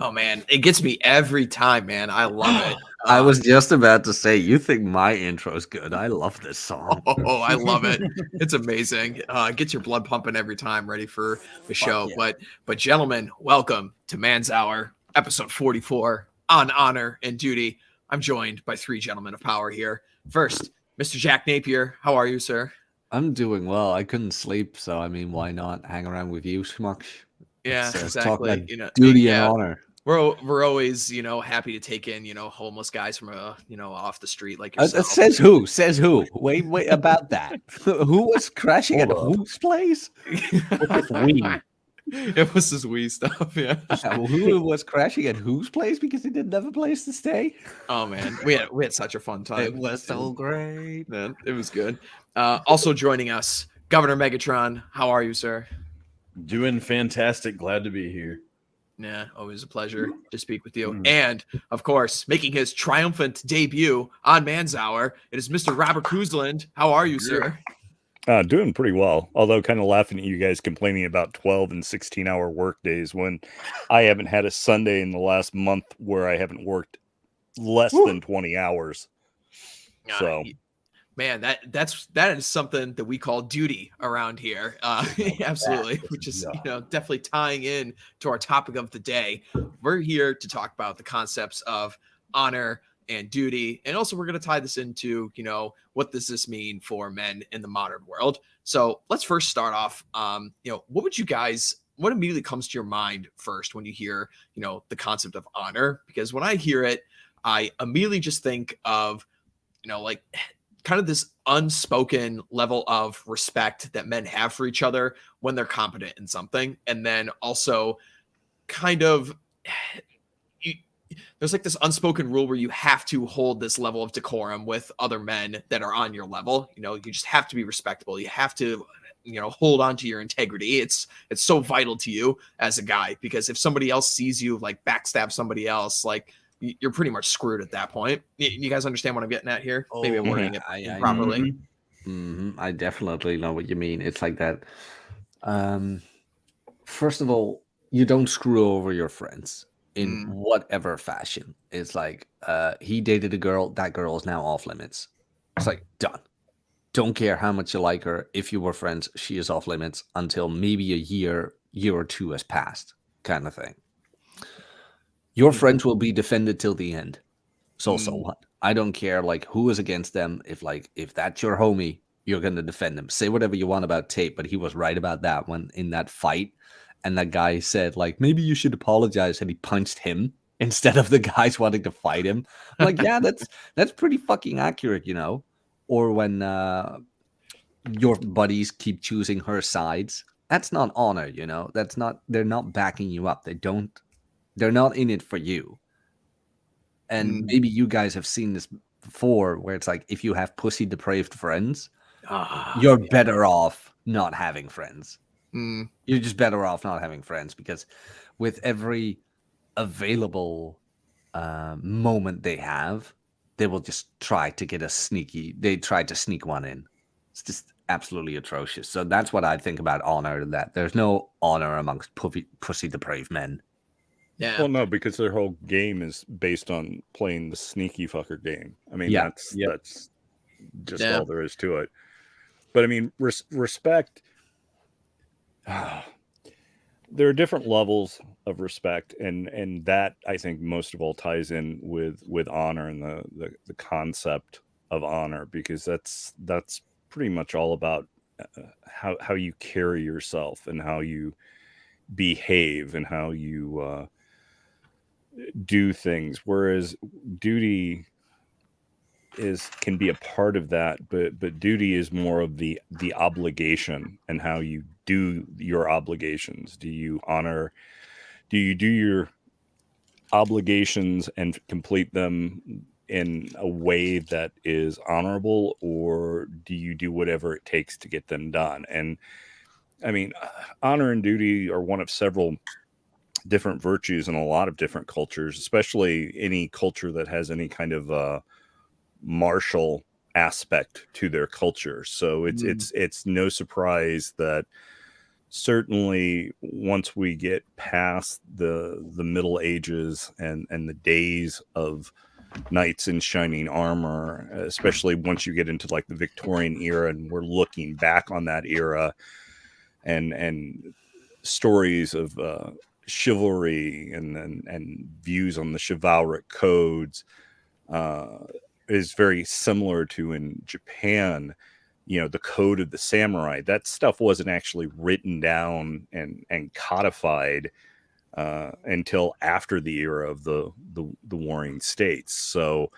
Oh man, it gets me every time, man. I love it. I was just about to say, you think my intro is good. I love this song. Oh, I love it. It's amazing. Gets your blood pumping every time, ready for the show. Yeah. But gentlemen, welcome to Man's Hour, episode 44 on honor and duty. I'm joined by three gentlemen of power here. First, Mr. Jack Napier. How are you, sir? I'm doing well. I couldn't sleep, so I mean, why not hang around with you, Schmuck? Yeah, Let's talk about exactly. duty and honor. We're always, happy to take in, homeless guys from off the street like yourself. Says who? Says who? Wait about that. Who was crashing at whose place? It was this wee stuff, yeah. Who was crashing at whose place because he didn't have a place to stay? Oh man, we had such a fun time. It was so great, man. It was good. Also joining us, Governor Megatron. How are you, sir? Doing fantastic. Glad to be here. Yeah, always a pleasure to speak with you. And, of course, making his triumphant debut on Man's Hour, it is Mr. Robert Kuzland. How are you, sir? Doing pretty well, although kind of laughing at you guys complaining about 12 and 16-hour work days when I haven't had a Sunday in the last month where I haven't worked less than 20 hours. So... Man, that is something that we call duty around here. Absolutely, which is definitely tying in to our topic of the day. We're here to talk about the concepts of honor and duty, and also we're going to tie this into what does this mean for men in the modern world. So let's first start off. What immediately comes to your mind first when you hear the concept of honor? Because when I hear it, I immediately just think of like kind of this unspoken level of respect that men have for each other when they're competent in something. And then also kind of there's like this unspoken rule where you have to hold this level of decorum with other men that are on your level. You just have to be respectable. You have to hold on to your integrity. It's so vital to you as a guy, because if somebody else sees you like backstab somebody else, like you're pretty much screwed at that point. You guys understand what I'm getting at here? Maybe I'm wording it properly. I definitely know what you mean. It's like that. First of all, you don't screw over your friends in whatever fashion. It's like he dated a girl. That girl is now off limits. It's like done. Don't care how much you like her. If you were friends, she is off limits until maybe a year or two has passed, kind of thing. Your friends will be defended till the end. So what? I don't care like who is against them. If that's your homie, you're gonna defend him. Say whatever you want about Tate, but he was right about that one in that fight. And that guy said, like, maybe you should apologize, and he punched him instead of the guys wanting to fight him. I'm like, yeah, that's pretty fucking accurate, Or when your buddies keep choosing her sides. That's not honor, they're not backing you up. They're not in it for you. And maybe you guys have seen this before, where it's like, if you have pussy depraved friends, you're better off not having friends. You're just better off not having friends, because with every available moment they have, they will just try to sneak one in. It's just absolutely atrocious. So that's what I think about honor, that there's no honor amongst pussy depraved men. Yeah. Well, no, because their whole game is based on playing the sneaky fucker game. I mean, that's just all there is to it. But I mean, respect. There are different levels of respect, and that I think most of all ties in with honor and the concept of honor, because that's pretty much all about how you carry yourself and how you behave and how you do things, whereas duty can be a part of that, but duty is more of the obligation and how you do your obligations. Do you do your obligations and complete them in a way that is honorable, or do you do whatever it takes to get them done? And I mean, honor and duty are one of several different virtues in a lot of different cultures, especially any culture that has any kind of martial aspect to their culture. So it's no surprise that certainly once we get past the Middle Ages and the days of knights in shining armor, especially once you get into like the Victorian era, and we're looking back on that era and stories of chivalry and views on the chivalric codes is very similar to in Japan. The code of the samurai, that stuff wasn't actually written down and codified until after the era of the warring states. So,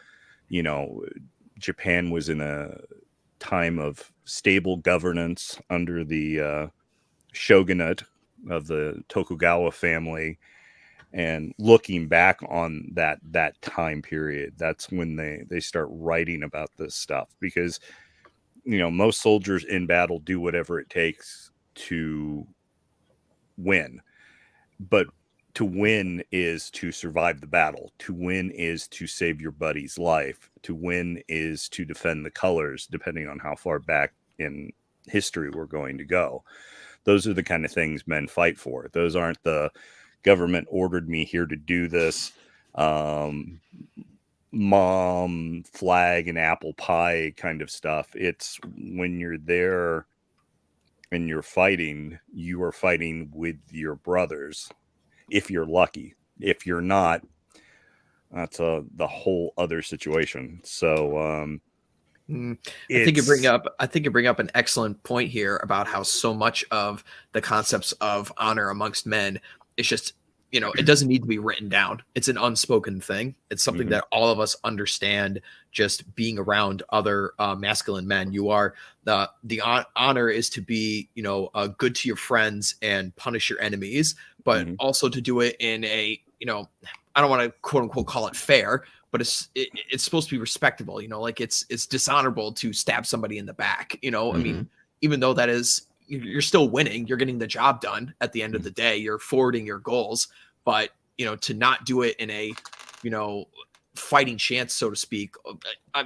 Japan was in a time of stable governance under the shogunate of the Tokugawa family. And looking back on that time period, that's when they start writing about this stuff, because most soldiers in battle do whatever it takes to win. But to win is to survive the battle. To win is to save your buddy's life. To win is to defend the colors, depending on how far back in history we're going to go. Those are the kind of things men fight for. Those aren't the government ordered me here to do this. Mom, flag, and apple pie kind of stuff. It's when you're there and you're fighting, you are fighting with your brothers. If you're lucky. If you're not, that's the whole other situation. So I think you bring up an excellent point here about how so much of the concepts of honor amongst men is just, it doesn't need to be written down. It's an unspoken thing. It's something that all of us understand just being around other masculine men. You are the honor is to be, good to your friends and punish your enemies, but also to do it in a, I don't want to quote unquote call it fair, but it's supposed to be respectable. Like it's dishonorable to stab somebody in the back. I mean, even though that is, you're still winning, you're getting the job done at the end of the day, you're forwarding your goals, but to not do it in a fighting chance, so to speak.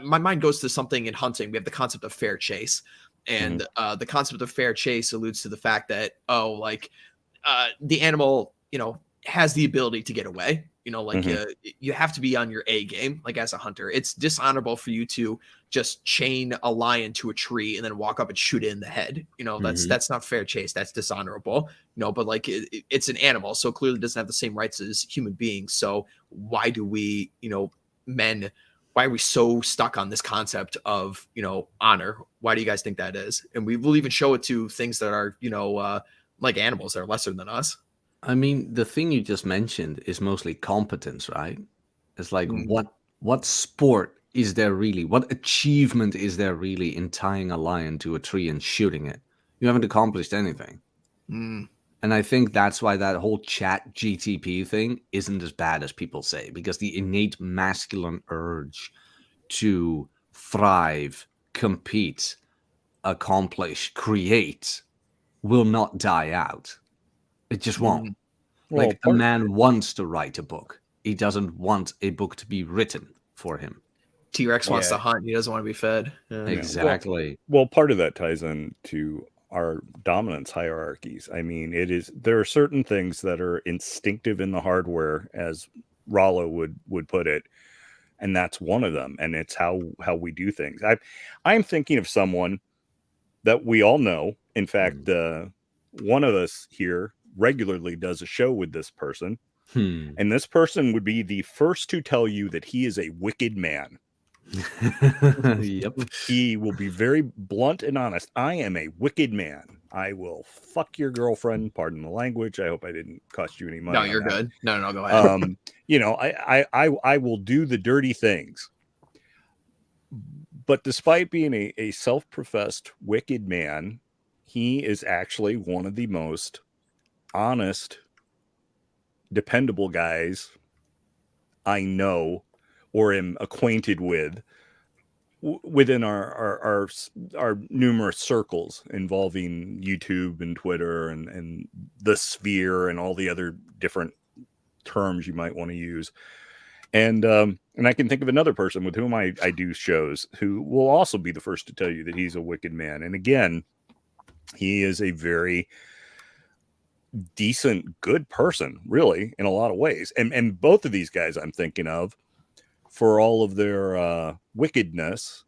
My mind goes to something in hunting. We have the concept of fair chase, and the concept of fair chase alludes to the fact that the animal has the ability to get away. You have to be on your A game. Like as a hunter, it's dishonorable for you to just chain a lion to a tree and then walk up and shoot it in the head. That's not fair chase. That's dishonorable. But like it's an animal, so clearly doesn't have the same rights as human beings. So why do we, men? Why are we so stuck on this concept of honor? Why do you guys think that is? And we will even show it to things that are like animals that are lesser than us. I mean, the thing you just mentioned is mostly competence, right? It's like what sport is there really? What achievement is there really in tying a lion to a tree and shooting it? You haven't accomplished anything. And I think that's why that whole chat GTP thing isn't as bad as people say, because the innate masculine urge to thrive, compete, accomplish, create will not die out. It just won't. Well, a man wants to write a book. He doesn't want a book to be written for him. T-Rex wants to hunt. He doesn't want to be fed. Exactly. Well, part of that ties into our dominance hierarchies. I mean, there are certain things that are instinctive in the hardware, as Rollo would put it, and that's one of them. And it's how we do things. I'm thinking of someone that we all know. In fact, one of us here regularly does a show with this person, and this person would be the first to tell you that he is a wicked man. Yep. He will be very blunt and honest. I am a wicked man. I will fuck your girlfriend. Pardon the language. I hope I didn't cost you any money. No, you're good. No, go ahead. I will do the dirty things. But despite being a self-professed wicked man, he is actually one of the most honest, dependable guys I know or am acquainted with within our numerous circles involving YouTube and Twitter and the sphere and all the other different terms you might want to use. And I can think of another person with whom I do shows who will also be the first to tell you that he's a wicked man. And again, he is a very decent, good person, really, in a lot of ways. And both of these guys I'm thinking of, for all of their wickedness,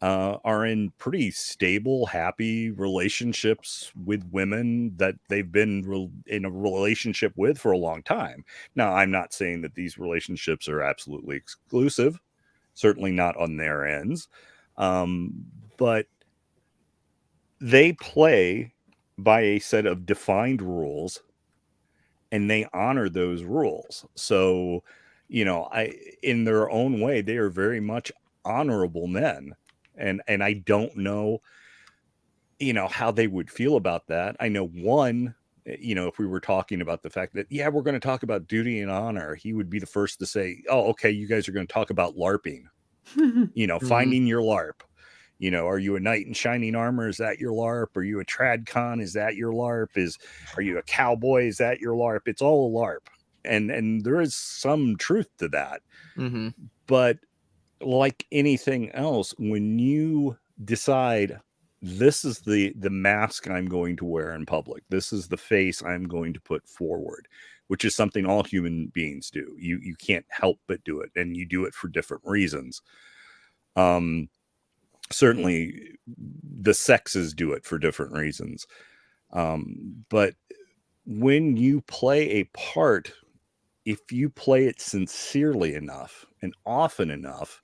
are in pretty stable, happy relationships with women that they've been in a relationship with for a long time. Now, I'm not saying that these relationships are absolutely exclusive, certainly not on their ends, but they play by a set of defined rules, and they honor those rules. So, in their own way, they are very much honorable men. And I don't know, how they would feel about that. I know one, if we were talking about the fact that, yeah, we're going to talk about duty and honor, he would be the first to say, oh, okay, you guys are going to talk about LARPing, finding your LARP. Are you a knight in shining armor? Is that your LARP? Are you a tradcon? Is that your LARP? Are you a cowboy? Is that your LARP? It's all a LARP. And there is some truth to that. Mm-hmm. But like anything else, when you decide this is the mask I'm going to wear in public, this is the face I'm going to put forward, which is something all human beings do. You can't help but do it, and you do it for different reasons. Certainly the sexes do it for different reasons. But when you play a part, if you play it sincerely enough and often enough,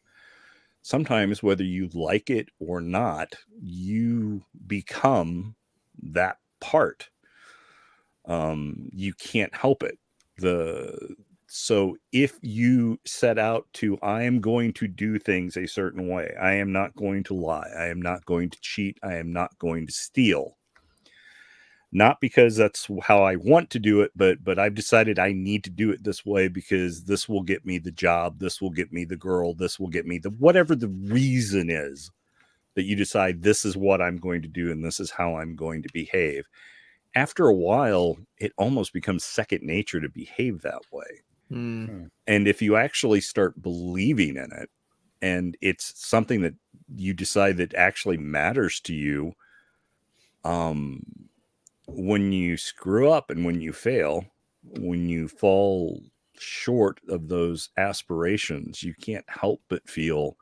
sometimes whether you like it or not, you become that part. You can't help it. So if you set out to, I am going to do things a certain way, I am not going to lie, I am not going to cheat, I am not going to steal. Not because that's how I want to do it, but I've decided I need to do it this way because this will get me the job, this will get me the girl, this will get me the whatever the reason is that you decide this is what I'm going to do and this is how I'm going to behave. After a while, it almost becomes second nature to behave that way. Mm. And if you actually start believing in it, and it's something that you decide that actually matters to you, when you screw up and when you fail, when you fall short of those aspirations, you can't help but feel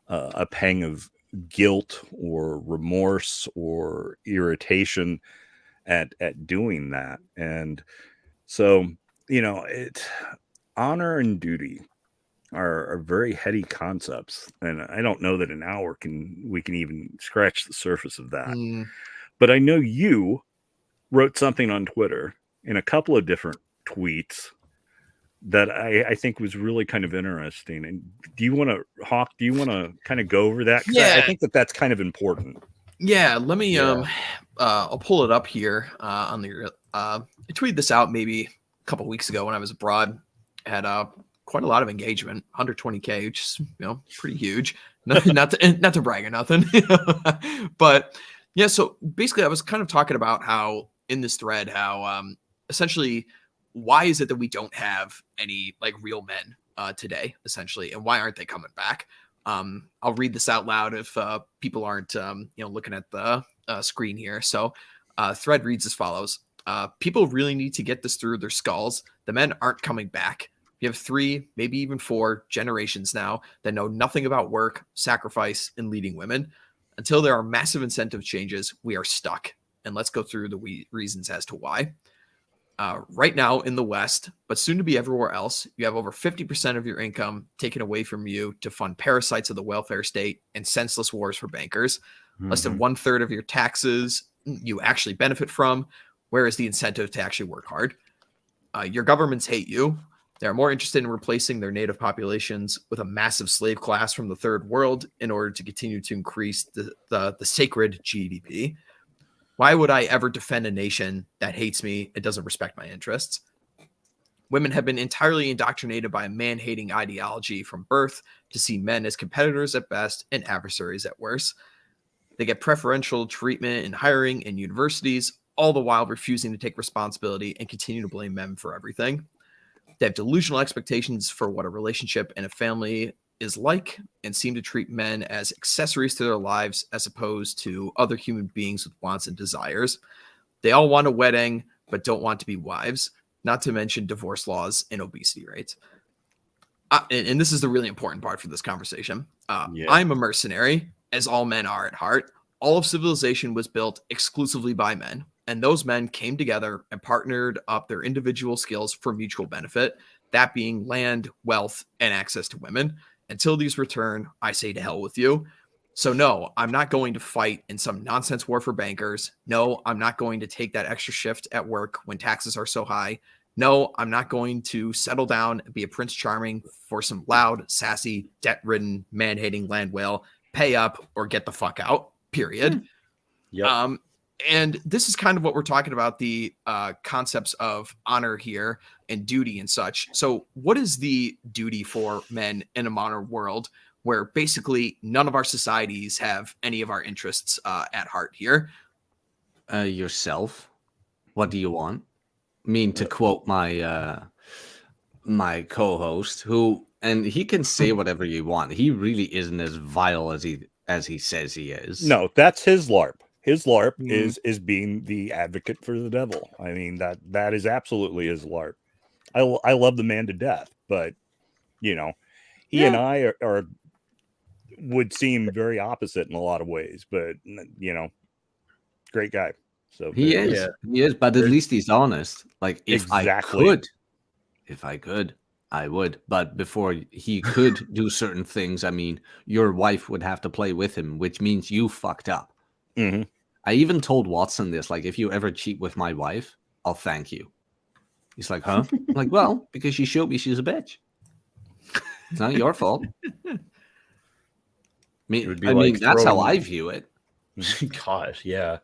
a pang of guilt or remorse or irritation at doing that. And so, honor and duty are very heady concepts, and I don't know that an hour we can even scratch the surface of that. Mm. But I know you wrote something on Twitter in a couple of different tweets that I think was really kind of interesting. And do you want to kind of go over that? 'Cause Yeah. I think that's kind of important. Yeah, let me Yeah. I'll pull it up here on the I tweeted this out maybe a couple weeks ago when I was abroad. Had quite a lot of engagement, 120K, which is pretty huge. not to brag or nothing. But yeah, so basically I was kind of talking about how in this thread, how essentially why is it that we don't have any like real men today, essentially, and why aren't they coming back? I'll read this out loud if people aren't looking at the screen here. So thread reads as follows. People really need to get this through their skulls. The men aren't coming back. You have 3, maybe even 4 generations now that know nothing about work, sacrifice, and leading women. Until there are massive incentive changes, we are stuck. And let's go through the reasons as to why. Right now in the West, but soon to be everywhere else, you have over 50% of your income taken away from you to fund parasites of the welfare state and senseless wars for bankers. Less than 1/3 of your taxes you actually benefit from. Where is the incentive to actually work hard? Your governments hate you. They're more interested in replacing their native populations with a massive slave class from the third world in order to continue to increase the sacred GDP. Why would I ever defend a nation that hates me and doesn't respect my interests? Women have been entirely indoctrinated by a man-hating ideology from birth to see men as competitors at best and adversaries at worst. They get preferential treatment in hiring in universities, all the while refusing to take responsibility and continue to blame men for everything. They have delusional expectations for what a relationship and a family is like and seem to treat men as accessories to their lives as opposed to other human beings with wants and desires. They all want a wedding, but don't want to be wives, not to mention divorce laws and obesity rates. And this is the really important part for this conversation. I'm a mercenary, as all men are at heart. All of civilization was built exclusively by men, and those men came together and partnered up their individual skills for mutual benefit, that being land, wealth, and access to women. Until these return, I say to hell with you. So no, I'm not going to fight in some nonsense war for bankers. No, I'm not going to take that extra shift at work when taxes are so high. No, I'm not going to settle down and be a Prince Charming for some loud, sassy, debt-ridden, man-hating land whale. Pay up or get the fuck out, period. Yep. And this is kind of what we're talking about, the concepts of honor here and duty and such. So what is the duty for men in a modern world where basically none of our societies have any of our interests at heart here? Yourself. What do you want? I mean, to quote my my co-host, and he can say whatever you want. He really isn't as vile as he says he is. No, that's his LARP. His LARP is being the advocate for the devil. I mean, that is absolutely his LARP. I love the man to death, but he and I are would seem very opposite in a lot of ways, but great guy. So he is, but at least he's honest. Like if I could, I would. But before he could do certain things, I mean, your wife would have to play with him, which means you fucked up. Mm-hmm. I even told Watson this, like, if you ever cheat with my wife, I'll thank you. He's like, huh? I'm like, well, because she showed me she's a bitch. It's not your fault. I mean, that's how I view it. Gosh, yeah.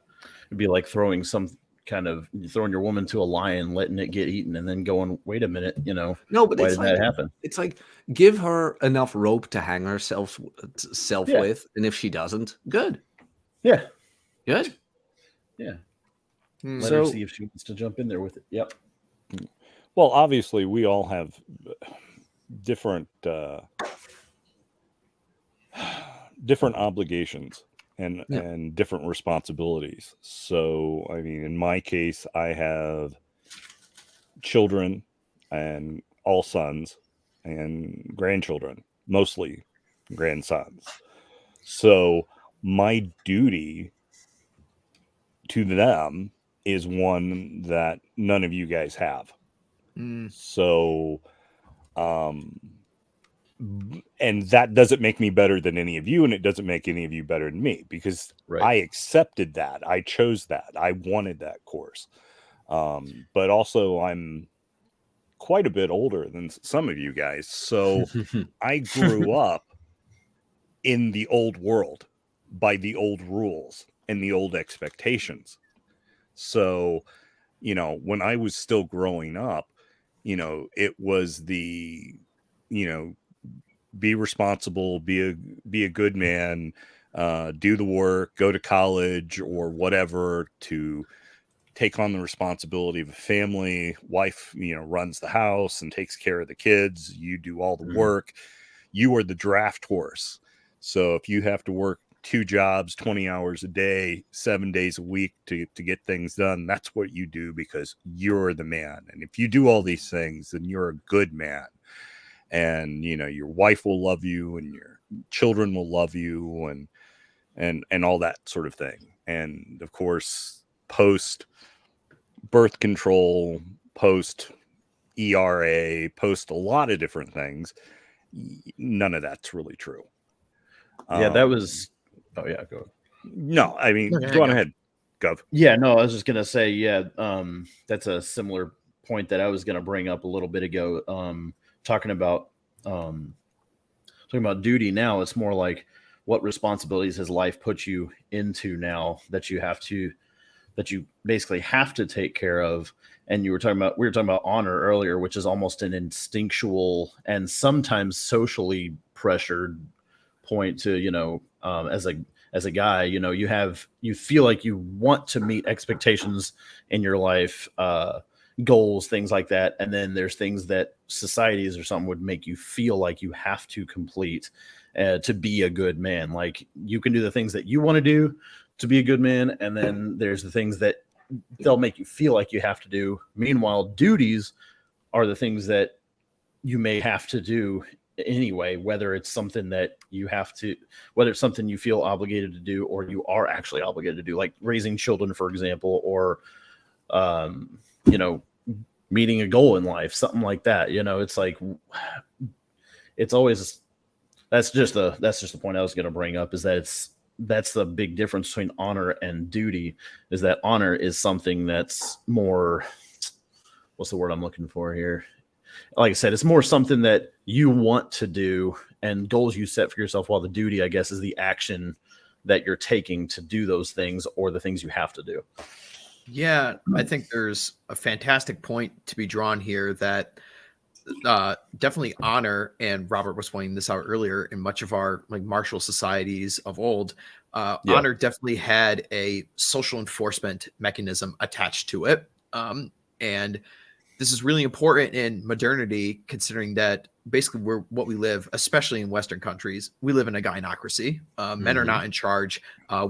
It'd be like throwing your woman to a lion, letting it get eaten, and then going, wait a minute, No, but why did that happen? It's like, give her enough rope to hang herself with, and if she doesn't, good. Yeah. Good. Yeah. Let her see if she wants to jump in there with it. Yep. Well, obviously, we all have different obligations and different responsibilities. So, I mean, in my case, I have children and all sons and grandchildren, mostly grandsons. So my duty to them is one that none of you guys have. So, and that doesn't make me better than any of you, and it doesn't make any of you better than me, because I accepted that. I chose that. I wanted that course. But also I'm quite a bit older than some of you guys. So I grew up in the old world by the old rules and the old expectations. So, when I was still growing up, it was the, be responsible, be a good man, do the work, go to college or whatever to take on the responsibility of a family. Wife, runs the house and takes care of the kids. You do all the work. You are the draft horse. So if you have to work 2 jobs, 20 hours a day, 7 days a week to get things done, that's what you do because you're the man. And if you do all these things, then you're a good man. And, your wife will love you and your children will love you and all that sort of thing. And of course, post birth control, post ERA, post a lot of different things, none of that's really true. Yeah, that was. Oh yeah, go. No, I mean, go on ahead, Gov. Yeah, no, I was just gonna say, that's a similar point that I was gonna bring up a little bit ago. Talking about duty. Now it's more like what responsibilities has life put you into now that you basically have to take care of. And we were talking about honor earlier, which is almost an instinctual and sometimes socially pressured point to, as a guy, you feel like you want to meet expectations in your life, goals, things like that. And then there's things that societies or something would make you feel like you have to complete to be a good man. Like you can do the things that you want to do to be a good man. And then there's the things that they'll make you feel like you have to do. Meanwhile, duties are the things that you may have to do anyway, whether it's something that you have to, whether it's something you feel obligated to do or you are actually obligated to do, like raising children, for example, or, you know, meeting a goal in life, something like that. You know, it's like, it's always, that's just the point I was going to bring up, is that that's the big difference between honor and duty, is that honor is something that's more, what's the word I'm looking for here? Like I said, it's more something that you want to do and goals you set for yourself, while the duty, I guess, is the action that you're taking to do those things, or the things you have to do. Yeah, I think there's a fantastic point to be drawn here that definitely honor, and Robert was pointing this out earlier, in much of our like martial societies of old, honor definitely had a social enforcement mechanism attached to it. And this is really important in modernity, considering that basically what we live, especially in Western countries, we live in a gynocracy. Men are not in charge,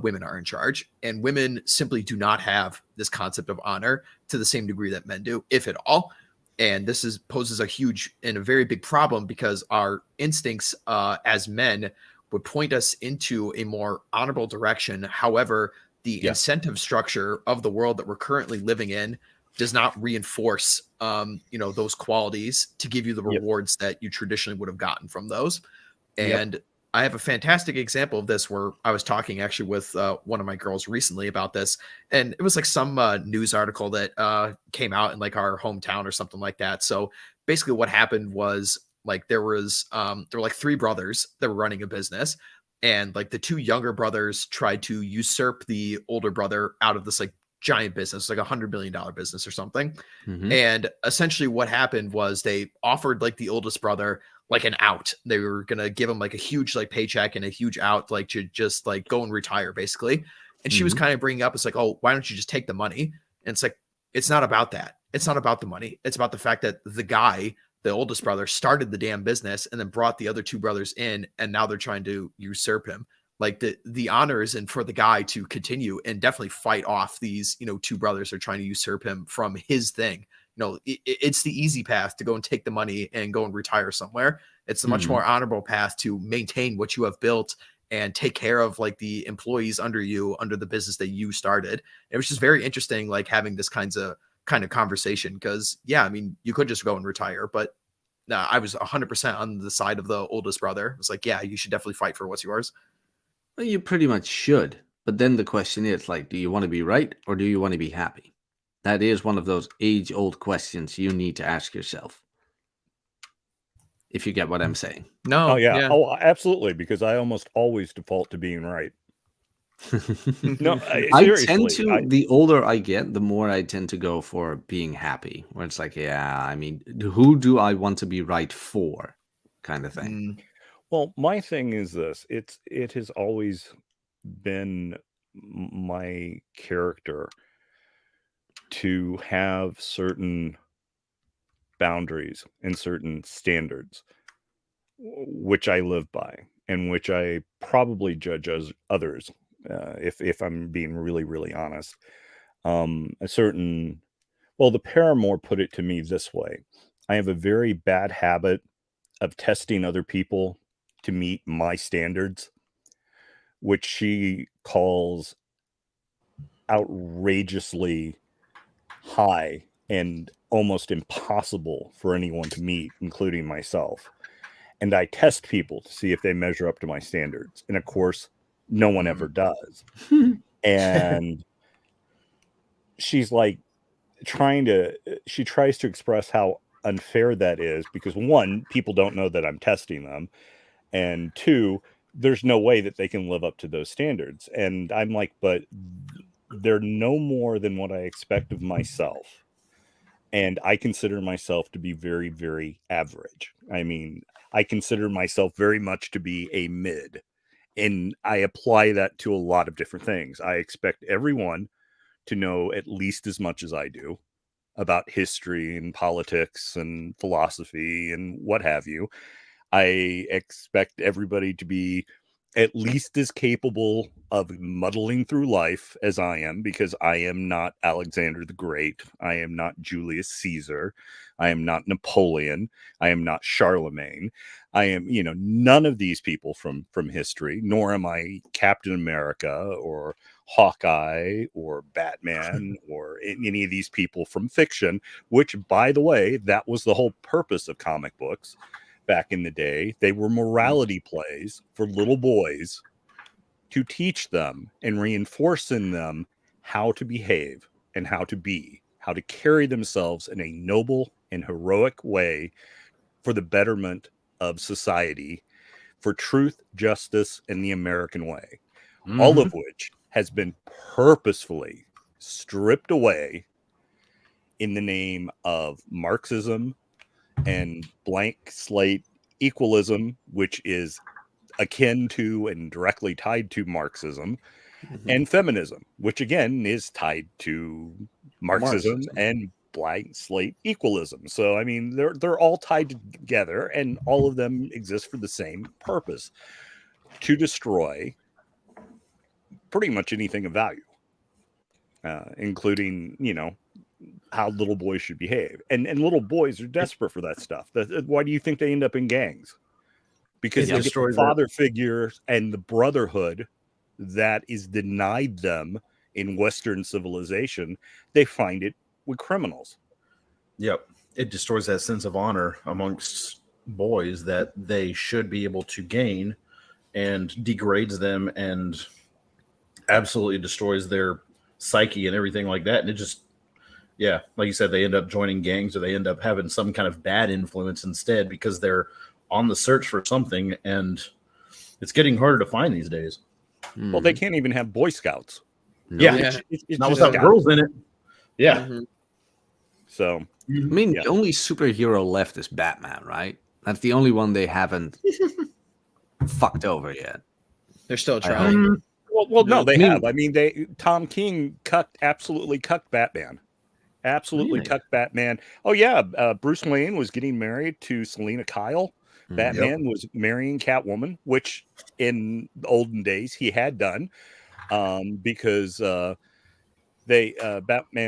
women are in charge, and women simply do not have this concept of honor to the same degree that men do, if at all. And this poses a huge and a very big problem, because our instincts as men would point us into a more honorable direction. However, the incentive structure of the world that we're currently living in does not reinforce, those qualities to give you the rewards that you traditionally would have gotten from those. And I have a fantastic example of this, where I was talking actually with one of my girls recently about this, and it was like some news article that came out in like our hometown or something like that. So basically what happened was, like, there were like three brothers that were running a business, and like the two younger brothers tried to usurp the older brother out of this like giant business, like $100 million business or something. And essentially what happened was they offered like the oldest brother like an out. They were going to give him like a huge like paycheck and a huge out, like to just like go and retire basically. And she was kind of bringing up, it's like, oh, why don't you just take the money? And it's like, it's not about that. It's not about the money. It's about the fact that the guy, the oldest brother, started the damn business and then brought the other two brothers in, and now they're trying to usurp him. Like the honor is in for the guy to continue and definitely fight off these, two brothers are trying to usurp him from his thing. It's the easy path to go and take the money and go and retire somewhere. It's a much more honorable path to maintain what you have built and take care of like the employees under you, under the business that you started. It was just very interesting, like having this kind of conversation, because you could just go and retire, but I was 100% on the side of the oldest brother. It was like, yeah, you should definitely fight for what's yours. Well, you pretty much should. But then the question is, like, do you want to be right or do you want to be happy? That is one of those age-old questions you need to ask yourself. If you get what I'm saying. No. Oh, yeah. Oh, absolutely. Because I almost always default to being right. No, seriously. The older I get, the more I tend to go for being happy. Where it's like, who do I want to be right for? Kind of thing. Well, my thing is this. It has always been my character to have certain boundaries and certain standards, which I live by, and which I probably judge as others, if I'm being really, really honest. The Paramore put it to me this way. I have a very bad habit of testing other people to meet my standards, which she calls outrageously high and almost impossible for anyone to meet, including myself. And I test people to see if they measure up to my standards. And of course, no one ever does. And she's like she tries to express how unfair that is, because one, people don't know that I'm testing them. And two, there's no way that they can live up to those standards. And I'm like, but they're no more than what I expect of myself. And I consider myself to be very, very average. I mean, I consider myself very much to be a mid. And I apply that to a lot of different things. I expect everyone to know at least as much as I do about history and politics and philosophy and what have you. I expect everybody to be at least as capable of muddling through life as I am, because I am not Alexander the Great. I am not Julius Caesar. I am not Napoleon. I am not Charlemagne. I am, none of these people from history, nor am I Captain America or Hawkeye or Batman or any of these people from fiction, which, by the way, that was the whole purpose of comic books. Back in the day, they were morality plays for little boys to teach them and reinforce in them how to behave and how to be, how to carry themselves in a noble and heroic way for the betterment of society, for truth, justice, and the American way, all of which has been purposefully stripped away in the name of Marxism and blank slate equalism, which is akin to and directly tied to Marxism, and feminism, which again is tied to Marxism and blank slate equalism. So I mean, they're all tied together, and all of them exist for the same purpose: to destroy pretty much anything of value, including how little boys should behave. And little boys are desperate for that stuff. Why do you think they end up in gangs? Because they get the father figure and the brotherhood that is denied them in Western civilization. They find it with criminals. Yep. It destroys that sense of honor amongst boys that they should be able to gain, and degrades them and absolutely destroys their psyche and everything like that. And it just, yeah, like you said, they end up joining gangs, or they end up having some kind of bad influence instead, because they're on the search for something, and it's getting harder to find these days. Well, they can't even have Boy Scouts. Yeah. It's not without girls in it. Yeah. So, I mean, the only superhero left is Batman, right? That's the only one they haven't fucked over yet. They're still trying. Well, no, they have. I mean, Tom King absolutely cucked Batman. Absolutely cucked Batman. Oh yeah, Bruce Wayne was getting married to Selena Kyle. Batman was marrying Catwoman, which in the olden days he had done, because Batman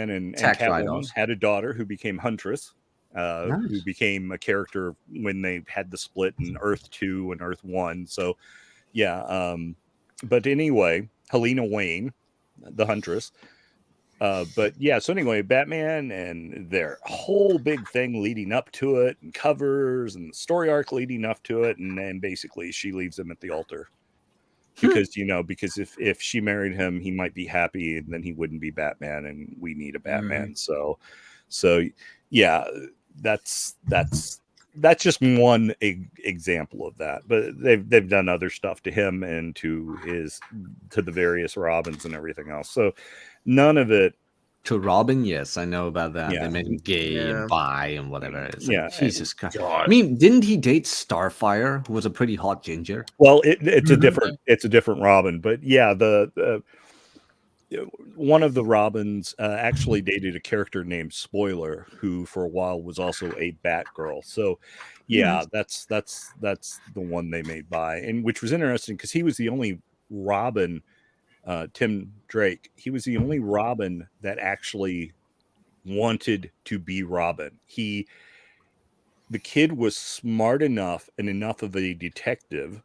and Catwoman had a daughter who became Huntress, who became a character when they had the split in Earth 2 and Earth 1. So yeah, but anyway, Helena Wayne, the Huntress. But yeah, so anyway, Batman and their whole big thing leading up to it, and covers and the story arc leading up to it, and then basically she leaves him at the altar because because if she married him, he might be happy, and then he wouldn't be Batman, and we need a Batman. So yeah, that's just one example of that. But they've done other stuff to him and to the various Robins and everything else. So none of it. To Robin, yes, I know about that. Yeah. They made him gay and bi and whatever. It's Yeah, Jesus Christ. God. I mean, didn't he date Starfire, who was a pretty hot ginger? Well, it's a different Robin, but yeah, the one of the Robins actually dated a character named Spoiler, who for a while was also a Batgirl. So yeah, that's the one they made bi, and which was interesting because he was the only Robin. Tim Drake, he was the only Robin that actually wanted to be Robin. The kid was smart enough and enough of a detective,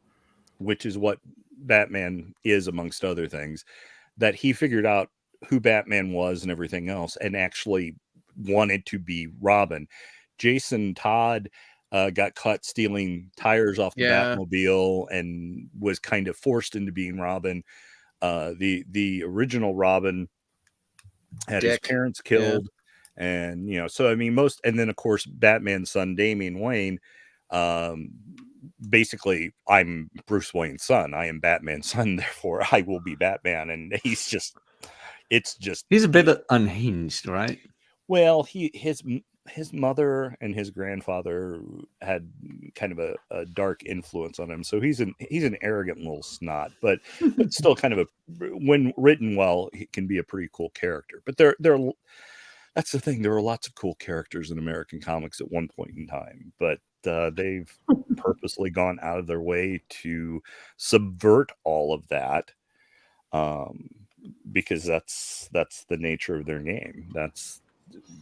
which is what Batman is amongst other things, that he figured out who Batman was and everything else, and actually wanted to be Robin. Jason Todd got caught stealing tires off the Batmobile and was kind of forced into being Robin. The original Robin had his parents killed, and so I mean and then of course Batman's son Damian Wayne, basically I'm Bruce Wayne's son, I am Batman's son, therefore I will be Batman, and he's a bit unhinged, right? Well, his mother and his grandfather had kind of a dark influence on him, so he's an arrogant little snot, but still kind of when written well, he can be a pretty cool character. But that's the thing, there were lots of cool characters in American comics at one point in time, but they've purposely gone out of their way to subvert all of that, because that's the nature of their game. That's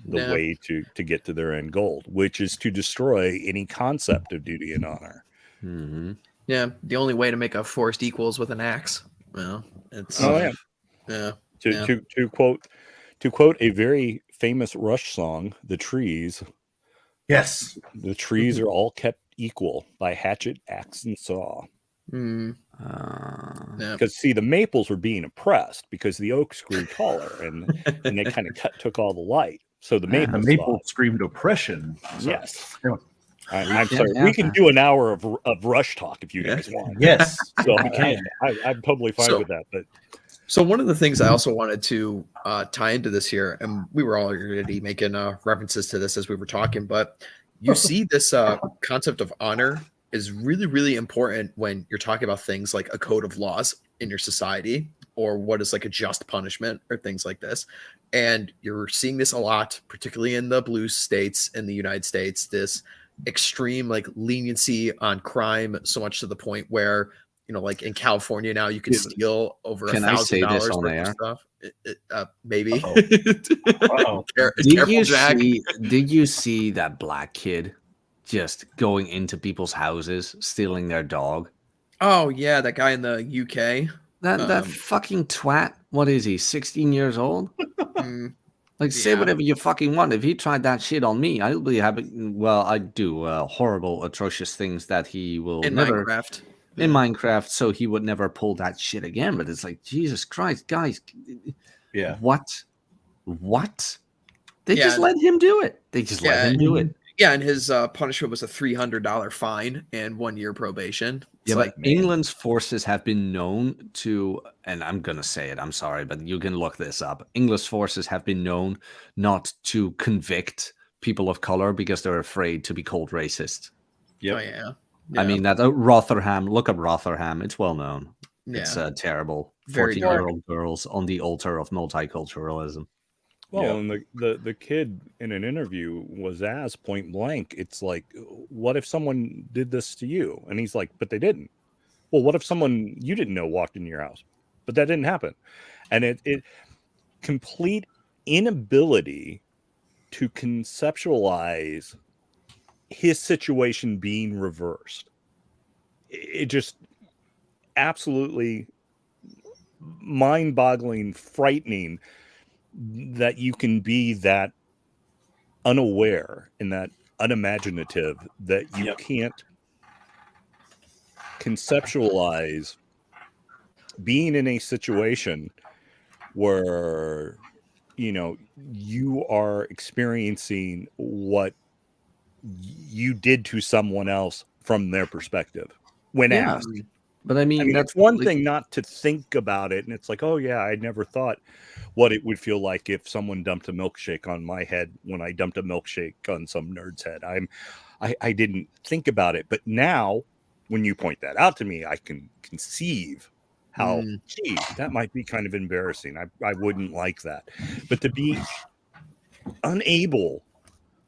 the Yeah. way to get to their end goal, which is to destroy any concept of duty and honor. Mhm. Yeah, the only way to make a forest equals with an axe. Well, it's Oh yeah. yeah. To, Yeah. to quote a very famous Rush song, "The trees Yes. are all kept equal by hatchet, axe, and saw." Mm, Uh, yeah. Because see, the maples were being oppressed because the oaks grew taller and they kind of took all the light. So the Yeah. The maples maple thought, screamed oppression. So- yes. Yeah. I'm Yeah, sorry. yeah. We can do an hour of Rush talk if you Yeah. guys want. Yes. So we can. I'm totally fine So- with that. But So one of the things I also wanted to tie into this here, and we were already making references to this as we were talking, but you see this concept of honor is really, really important when you're talking about things like a code of laws in your society, or what is like a just punishment, or things like this. And you're seeing this a lot, particularly in the blue states in the United States, this extreme like leniency on crime, so much to the point where, you know, like in California now, you can Yeah. steal over Can I say this $1,000 on worth air? of stuff. Maybe. Uh-oh. Careful, Jack. Did you see that black kid just going into people's houses, stealing their dog? Oh yeah, that guy in the UK. That fucking twat. What is he? 16 years old? Mm, Like, say Yeah. whatever you fucking want. If he tried that shit on me, I'll be happy. Well, I do horrible, atrocious things that he will in never Minecraft. in Minecraft, so he would never pull that shit again. But it's like, Jesus Christ, guys, Yeah. what? They Yeah. just let him do it. They just Yeah, let him do it. Yeah, and his punishment was a $300 fine and 1 year probation. It's Yeah, like, but England's forces have been known to, and I'm gonna say it, I'm sorry, but you can look this up. English forces have been known not to convict people of color because they're afraid to be called racist. Yep. oh yeah. I mean, that Rotherham, look up Rotherham, it's well known. yeah. It's terrible. Very 14-year-old girls on the altar of multiculturalism. well, Yeah. and the kid in an interview was asked point blank, it's like, what if someone did this to you? And he's like, but they didn't. Well, what if someone you didn't know walked into your house? But that didn't happen. And it complete inability to conceptualize his situation being reversed. It just absolutely mind-boggling, frightening that you can be that unaware and that unimaginative that you Yep. can't conceptualize being in a situation where, you know, you are experiencing what you did to someone else from their perspective when Yeah. asked. But I mean, I mean, that's it's one like- thing not to think about it, and it's like, oh yeah, I never thought what it would feel like if someone dumped a milkshake on my head when I dumped a milkshake on some nerd's head. I didn't think about it, but now when you point that out to me, I can conceive how, gee, that might be kind of embarrassing. I wouldn't like that, but to be unable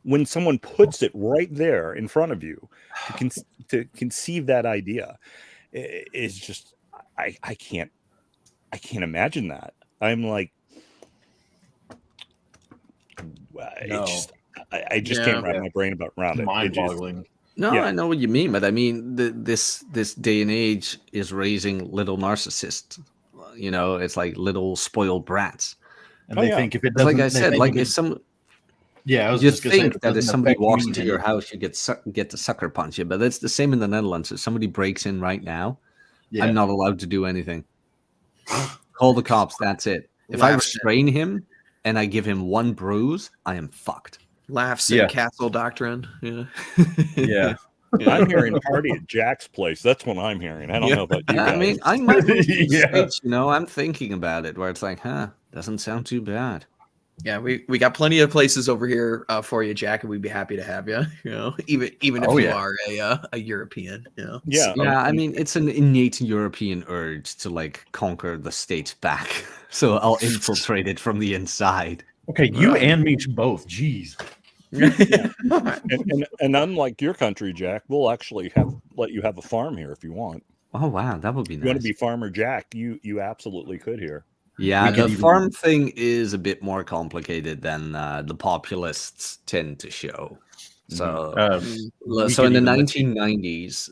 when someone puts it right there in front of you to conceive that idea is just I can't imagine that. I'm like, No. I just can't wrap my brain around it. It just- Mind-boggling. No, Yeah. I know what you mean, but I mean, this day and age is raising little narcissists. You know, it's like little spoiled brats. And Oh, they yeah. think if it It's doesn't, like I they said, think like if if it- some yeah, I was you just gonna say, think if it that if doesn't somebody affect walks me, into then- your house, you get the sucker punch you. But it's the same in the Netherlands. If somebody breaks in right now, yeah. I'm not allowed to do anything. Call the cops. That's it. If I Laughs at- restrain him and I give him one bruise, I am fucked. Laughs Yeah. and castle doctrine. Yeah. Yeah. I'm hearing party at Jack's place. That's what I'm hearing. I don't Yeah. know about you guys. I mean, I might move to the Yeah. States, you know. I'm thinking about it, where it's like, doesn't sound too bad. Yeah, we got plenty of places over here for you, Jack, and we'd be happy to have you. You know, even if Oh, you yeah. are a European. You know. Yeah. Yeah, I mean, it's an innate European urge to like conquer the states back. So I'll infiltrate it from the inside. Okay, you Right. and me both. Jeez. And unlike your country, Jack, we'll actually let you have a farm here if you want. Oh wow, that would be If you want nice. to be Farmer Jack, you absolutely could here. Yeah, We the could even- farm thing is a bit more complicated than the populists tend to show. So, we so could in the even let you- 1990s,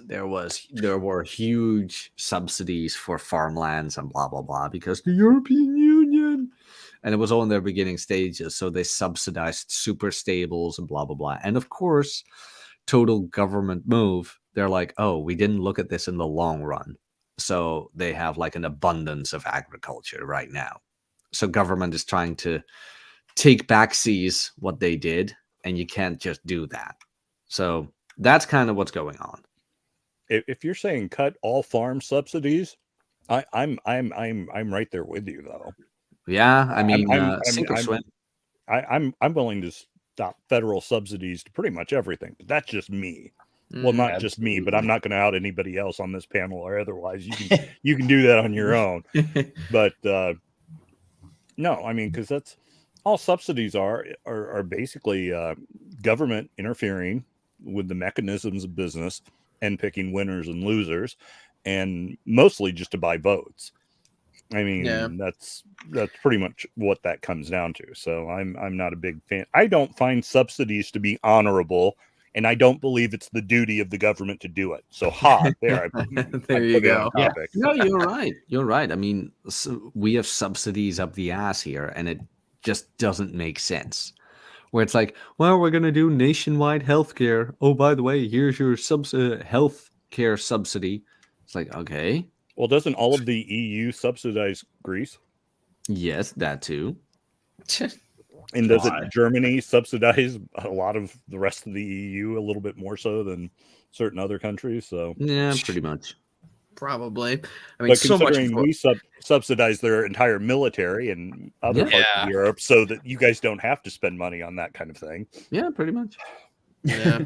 there were huge subsidies for farmlands and blah blah blah because the European Union, and it was all in their beginning stages. So they subsidized super stables and blah blah blah. And of course, total government move. They're like, oh, we didn't look at this in the long run. So they have like an abundance of agriculture right now. So government is trying to take back seize what they did, and you can't just do that. So that's kind of what's going on. If you're saying cut all farm subsidies, I'm right there with you though. Yeah, I mean, I'm- sink or I'm- swim. I'm willing to stop federal subsidies to pretty much everything, but that's just me. Well, not just me, but I'm not going to out anybody else on this panel or otherwise. You can do that on your own. But no, I mean, because that's all subsidies are basically government interfering with the mechanisms of business and picking winners and losers, and mostly just to buy votes. I mean, Yeah. that's pretty much what that comes down to. So I'm not a big fan. I don't find subsidies to be honorable, and I don't believe it's the duty of the government to do it. So there, There you go. Yeah. Topic. No, you're right. You're right. I mean, we have subsidies up the ass here, and it just doesn't make sense. Where it's like, well, we're going to do nationwide healthcare. Oh, by the way, here's your health care subsidy. It's like, okay, Well, doesn't all of the EU subsidize Greece? yes, that too. And doesn't Why? Germany subsidize a lot of the rest of the EU a little bit more so than certain other countries? So, Yeah, pretty much. Probably. I mean, but so much. considering we subsidize their entire military and other Yeah. parts Yeah. of Europe, so that you guys don't have to spend money on that kind of thing. Yeah, pretty much. Yeah.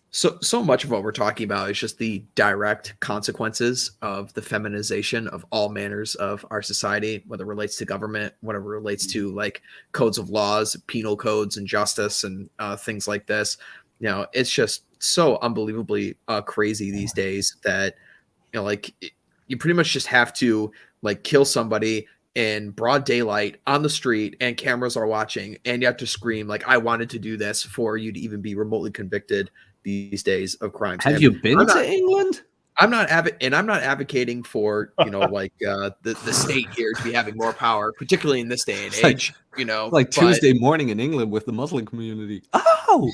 So much of what we're talking about is just the direct consequences of the feminization of all manners of our society, whether it relates to government, whatever relates to like codes of laws, penal codes, and justice, and things like this. You know, it's just so unbelievably crazy these days that like you pretty much just have to like kill somebody in broad daylight on the street and cameras are watching and you have to scream like I wanted to do this for you to even be remotely convicted these days of crimes. Have And you been I'm to not- England? I'm not advocating for like the state here to be having more power, particularly in this day and It's like- age. Like Like Tuesday morning in England with the Muslim community. Oh,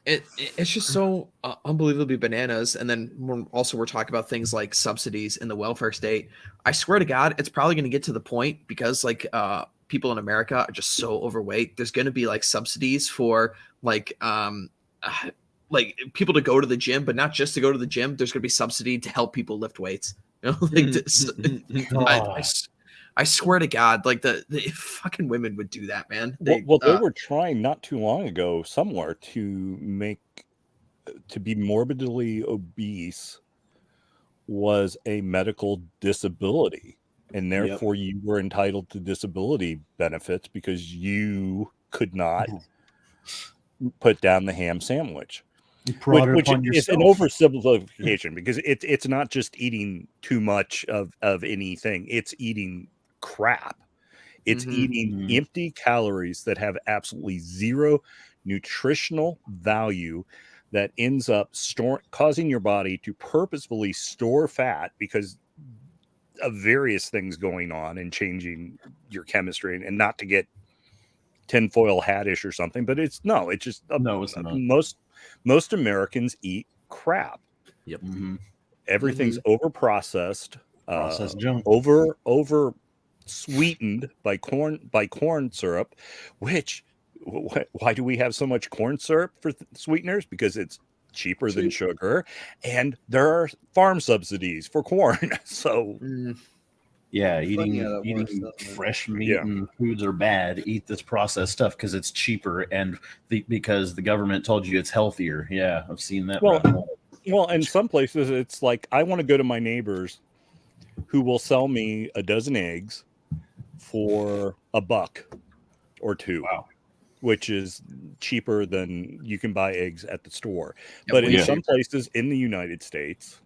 it's just so unbelievably bananas. And then we're talking about things like subsidies in the welfare state. I swear to God, it's probably going to get to the point because like people in America are just so overweight. There's going to be like subsidies for like people to go to the gym, but not just to go to the gym. There's going to be subsidy to help people lift weights. Like this, I swear to God, like the fucking women would do that, man. They were trying not too long ago somewhere to be morbidly obese was a medical disability, and therefore you were entitled to disability benefits because you could not put down the ham sandwich. Which is an oversimplification because it's not just eating too much of anything, it's eating crap. It's eating empty calories that have absolutely zero nutritional value that ends up causing your body to purposefully store fat because of various things going on and changing your chemistry, and not to get tinfoil hat-ish or something, but it's just it's not. Most Americans eat crap. Yep. Everything's over processed, Processed junk. over sweetened by corn syrup. Which why do we have so much corn syrup for sweeteners? Because it's cheaper than sugar, and there are farm subsidies for corn. So eating fresh meat and foods are bad. Eat this processed stuff because it's cheaper and because the government told you it's healthier. Yeah, I've seen that. Well, in some places it's like I want to go to my neighbors who will sell me a dozen eggs for $1 or $2. Wow. which is cheaper than you can buy eggs at the store. Yeah, But way in cheaper. some places in the United States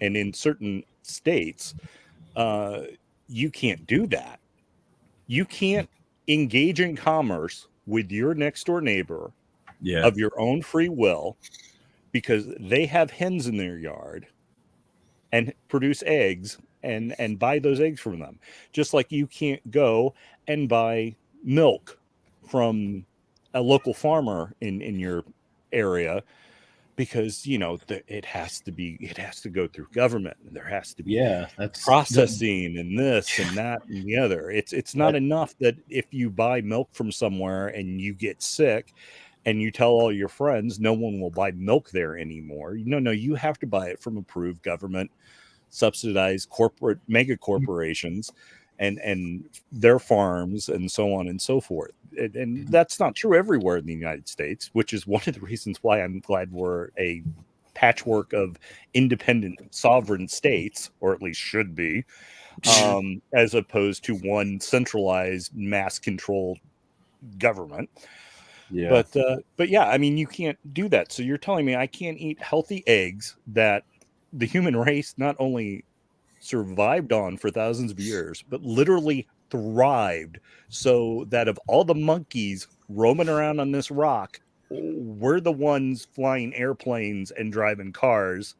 and in certain states, you can't do that. You can't engage in commerce with your next door neighbor of your own free will because they have hens in their yard and produce eggs and buy those eggs from them. Just like you can't go and buy milk from a local farmer in your area because it has to go through government. There has to be that's processing and this and that and the other. It's not enough that if you buy milk from somewhere and you get sick and you tell all your friends, no one will buy milk there anymore. No, you have to buy it from approved government subsidized corporate mega corporations and their farms and so on and so forth. And that's not true everywhere in the United States, which is one of the reasons why I'm glad we're a patchwork of independent sovereign states, or at least should be, as opposed to one centralized mass controlled government. Yeah. But yeah, I mean, you can't do that. So you're telling me I can't eat healthy eggs that the human race not only survived on for thousands of years, but literally thrived, so that of all the monkeys roaming around on this rock, we're the ones flying airplanes and driving cars,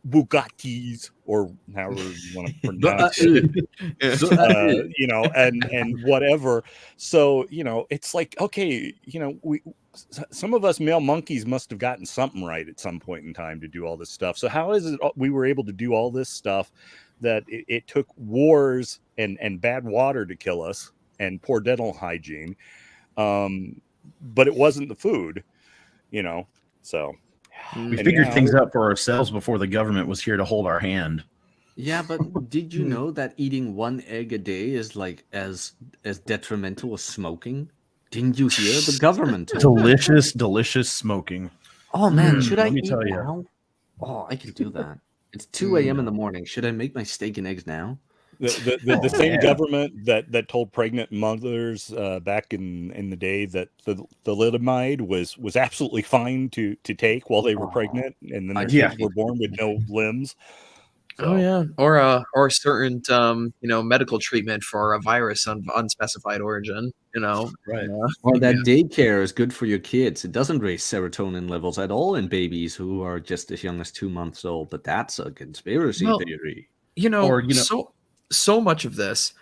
Bugattis, or however you want to pronounce it, and whatever. So, it's like, okay, some of us male monkeys must have gotten something right at some point in time to do all this stuff. So how is it we were able to do all this stuff that it took wars and bad water to kill us and poor dental hygiene, but it wasn't the food, so we figured things out for ourselves before the government was here to hold our hand. Yeah, but did you know that eating one egg a day is like as detrimental as smoking? Didn't you hear the government? Delicious smoking. Oh man, should I let me eat tell you. now? Oh, I can do that. It's 2 a.m. in the morning. Should I make my steak and eggs now? The same government that told pregnant mothers back in the day that the thalidomide was absolutely fine to take while they were pregnant, and then their kids were born with no limbs. So. Oh yeah, or a certain medical treatment for a virus of unspecified origin. Right. Or that daycare is good for your kids. It doesn't raise serotonin levels at all in babies who are just as young as 2 months old. But that's a conspiracy theory. So much of this,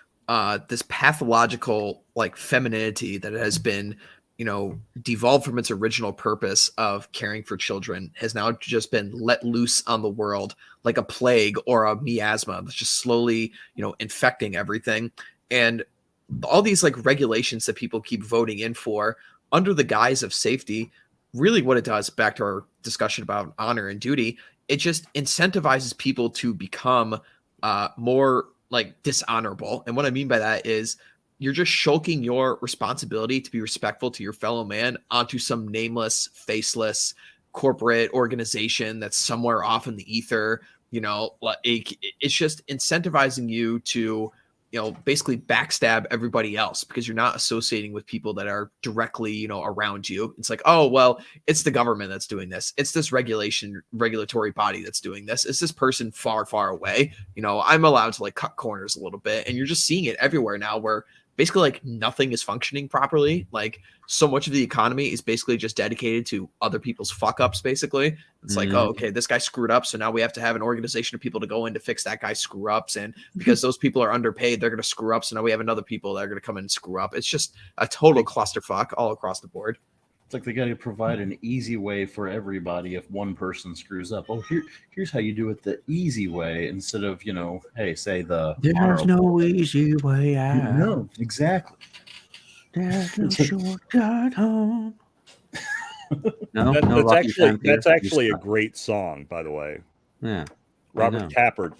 this pathological femininity that has been, devolved from its original purpose of caring for children has now just been let loose on the world like a plague or a miasma that's just slowly, infecting everything. And all these regulations that people keep voting in for under the guise of safety, really what it does, back to our discussion about honor and duty, it just incentivizes people to become more dishonorable. And what I mean by that is you're just shulking your responsibility to be respectful to your fellow man onto some nameless, faceless corporate organization that's somewhere off in the ether. It's just incentivizing you to, basically backstab everybody else because you're not associating with people that are directly, around you. It's like, oh, well, it's the government that's doing this. It's this regulatory body that's doing this. It's this person far, far away. I'm allowed to cut corners a little bit. And you're just seeing it everywhere now where basically nothing is functioning properly. So much of the economy is basically just dedicated to other people's fuck ups. Basically, it's oh, okay, this guy screwed up, so now we have to have an organization of people to go in to fix that guy's screw ups. And because those people are underpaid, they're going to screw up. So now we have another people that are going to come in and screw up. It's just a total clusterfuck all across the board. It's like they got to provide an easy way for everybody if one person screws up. Oh, here's how you do it the easy way instead of, hey, say there's no easy way out. No, exactly. There's no shortcut home. That's actually a great song, by the way. Yeah. Robert Tappert.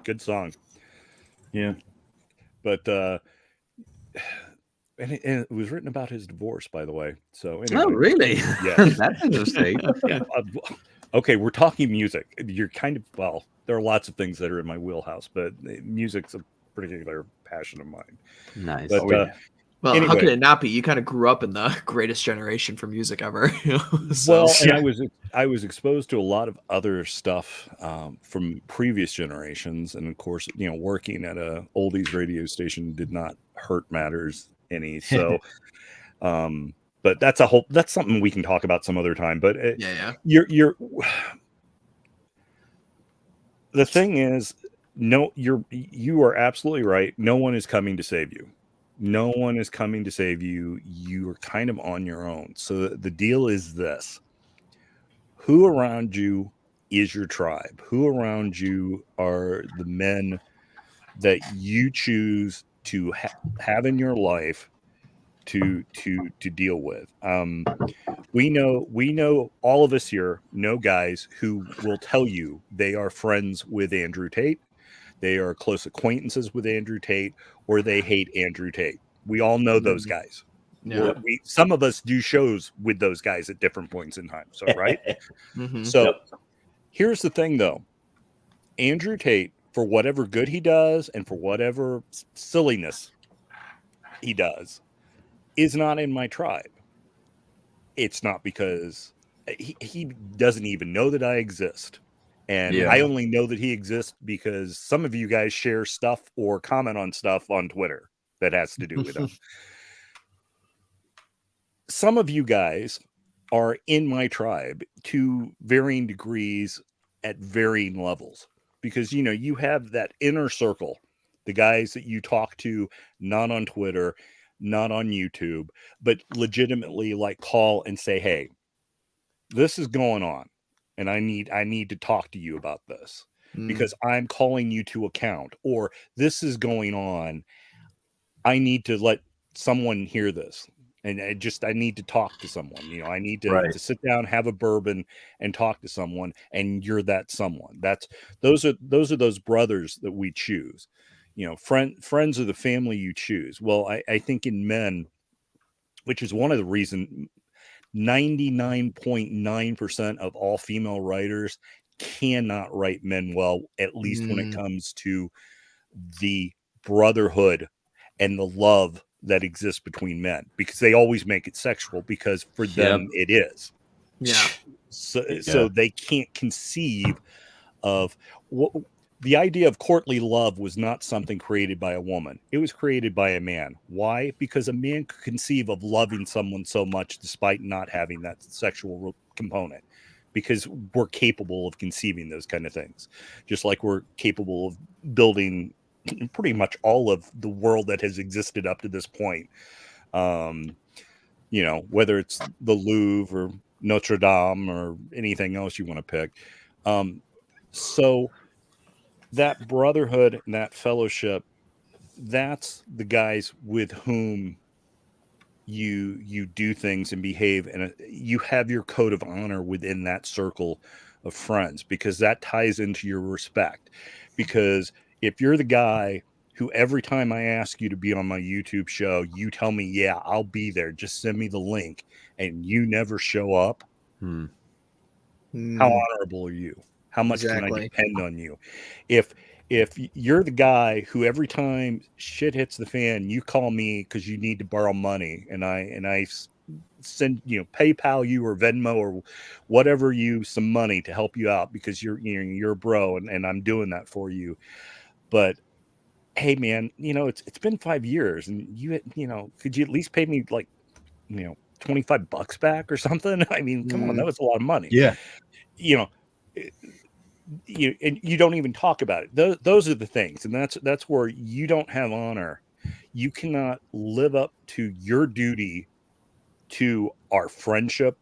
Good song. Yeah. But and it was written about his divorce, by the way. So anyway. Oh, really? Yeah. That's interesting. Yeah. Okay, we're talking music. You're there are lots of things that are in my wheelhouse, but music's a particular passion of mine. Nice. But Well, how Anyway. could it not be? You kind of grew up in the greatest generation for music ever. So, Well, and I was exposed to a lot of other stuff from previous generations, and of course, working at a oldies radio station did not hurt matters any. So, but that's something we can talk about some other time. But yeah. you're the thing is, you are absolutely right. No one is coming to save you. No one is coming to save you. You are kind of on your own. So the deal is this: who around you is your tribe? Who around you are the men that you choose to have in your life to deal with? We know all of us here know guys who will tell you they are friends with Andrew Tate, they are close acquaintances with Andrew Tate, or they hate Andrew Tate. We all know those guys. Yeah. Some of us do shows with those guys at different points in time. So, right? Mhm. So here's the thing, though. Andrew Tate, for whatever good he does and for whatever silliness he does, is not in my tribe. It's not because he doesn't even know that I exist. And I only know that he exists because some of you guys share stuff or comment on stuff on Twitter that has to do with him. Some of you guys are in my tribe to varying degrees at varying levels, because you have that inner circle, the guys that you talk to, not on Twitter, not on YouTube, but legitimately like call and say, hey, this is going on and I need to talk to you about this because I'm calling you to account, or this is going on. I need to let someone hear this. And I need to talk to someone. I need to sit down, have a bourbon, and talk to someone. And you're that someone. Those are those brothers that we choose. Friends are the family you choose. Well, I think in men, which is one of the reasons 99.9% of all female writers cannot write men well, at least when it comes to the brotherhood and the love that exists between men, because they always make it sexual, because for them it is. Yeah. So they can't conceive of what the idea of courtly love was. Not something created by a woman. It was created by a man. Why? Because a man could conceive of loving someone so much despite not having that sexual component, because we're capable of conceiving those kind of things, just like we're capable of building pretty much all of the world that has existed up to this point. Whether it's the Louvre or Notre Dame or anything else you want to pick. So that brotherhood and that fellowship, that's the guys with whom you do things and behave, and you have your code of honor within that circle of friends, because that ties into your respect. Because if you're the guy who every time I ask you to be on my YouTube show, you tell me, yeah, I'll be there, just send me the link, and you never show up, how honorable are you? How much can I depend on you? If you're the guy who every time shit hits the fan, you call me because you need to borrow money, and I send PayPal you or Venmo or whatever you some money to help you out because you're a bro, and I'm doing that for you. But hey, man, it's been 5 years, and could you at least pay me like $25 back or something? I mean, come on, that was a lot of money. Yeah. And you don't even talk about it. Those are the things, and that's where you don't have honor. You cannot live up to your duty to our friendship,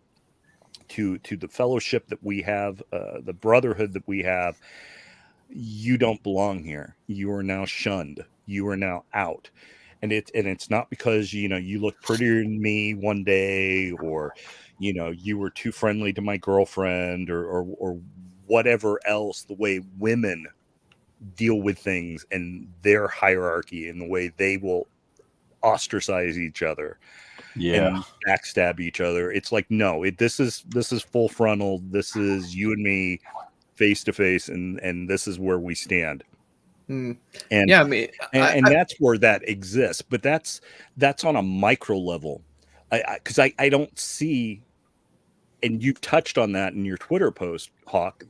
to the fellowship that we have, the brotherhood that we have. You don't belong here. You are now shunned. You are now out. And it's not because you look prettier than me one day, or you were too friendly to my girlfriend, or whatever else, the way women deal with things and their hierarchy and the way they will ostracize each other and backstab each other. It's like, no, this is full frontal. This is you and me face to face, and this is where we stand. Mm. And Yeah, I mean, and that's where that exists, but that's on a micro level. Because I don't see, and you've touched on that in your Twitter post, Hawk,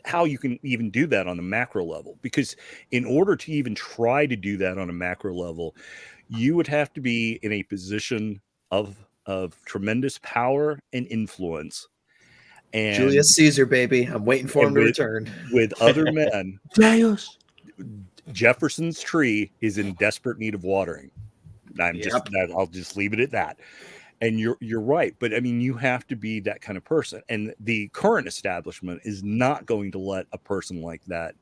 how you can even do that on the macro level. Because in order to even try to do that on a macro level, you would have to be in a position of tremendous power and influence, and Julius Caesar, baby. I'm waiting for him to return. with other men. Deus. Jefferson's tree is in desperate need of watering. I'll just leave it at that. And you're right, but I mean, you have to be that kind of person, and the current establishment is not going to let a person like that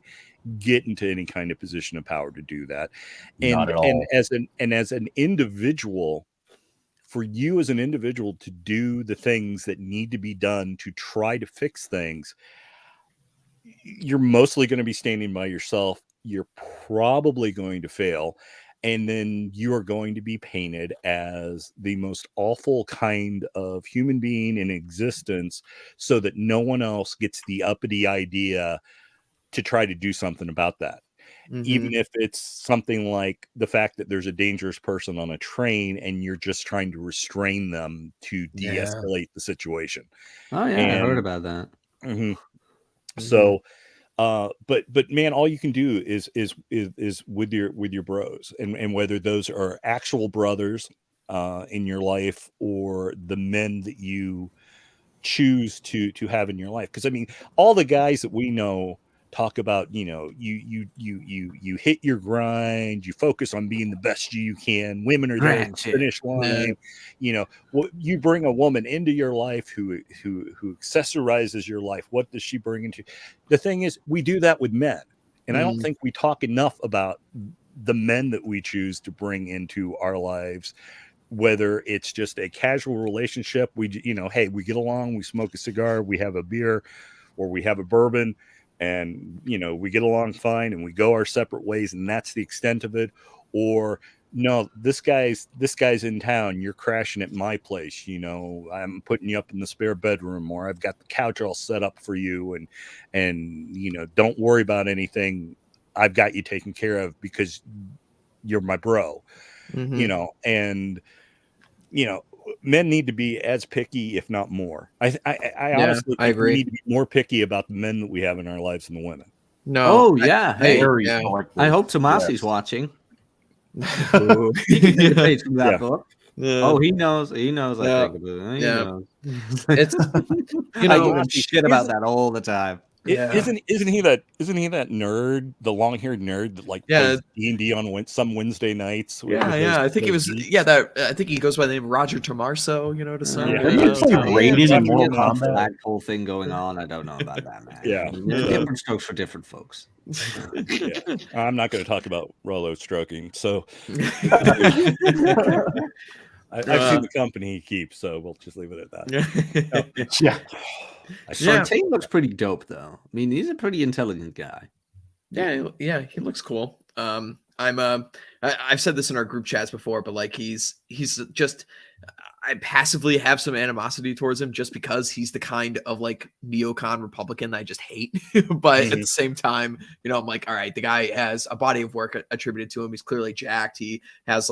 get into any kind of position of power to do that. Not at all. And as an individual, for you as an individual to do the things that need to be done to try to fix things, you're mostly going to be standing by yourself. You're probably going to fail. And then you are going to be painted as the most awful kind of human being in existence, so that no one else gets the uppity idea to try to do something about that. Mm-hmm. Even if it's something like the fact that there's a dangerous person on a train and you're just trying to restrain them to de-escalate the situation. Oh yeah, I heard about that. Mm-hmm. So but man, all you can do is with your bros, and whether those are actual brothers in your life or the men that you choose to have in your life. Because I mean, all the guys that we know talk about, you hit your grind, you focus on being the best you can. Women are there at the finish line. You bring a woman into your life who accessorizes your life. What does she bring into? The thing is, we do that with men, and I don't think we talk enough about the men that we choose to bring into our lives. Whether it's just a casual relationship, we get along, we smoke a cigar, we have a beer, or we have a bourbon, and we get along fine, and we go our separate ways, and that's the extent of it. Or no, this guy's in town, you're crashing at my place, I'm putting you up in the spare bedroom, or I've got the couch all set up for you, and don't worry about anything, I've got you taken care of because you're my bro. And men need to be as picky, if not more. I honestly think agree. we need to be more picky about the men that we have in our lives than the women. No. Hey, I hope Tomasi's watching. Book. Yeah. Oh, he knows. He knows. I think about it. He knows. It's I give him shit about that all the time. Isn't he that nerd, the long-haired nerd that plays D&D on some Wednesday nights? I think he was. I think he goes by the name Roger Tomarso. To some. Rated in Mortal Kombat. That whole thing going on. I don't know about that, man. Different strokes for different folks. I'm not going to talk about Rollo stroking. So I've seen the company he keeps, so we'll just leave it at that. Sartain looks pretty dope, though. I mean, he's a pretty intelligent guy. Yeah, he looks cool. I've said this in our group chats before, but he's just, I passively have some animosity towards him just because he's the kind of neocon Republican that I just hate. But at the same time, I'm like, all right, the guy has a body of work attributed to him. He's clearly jacked. He has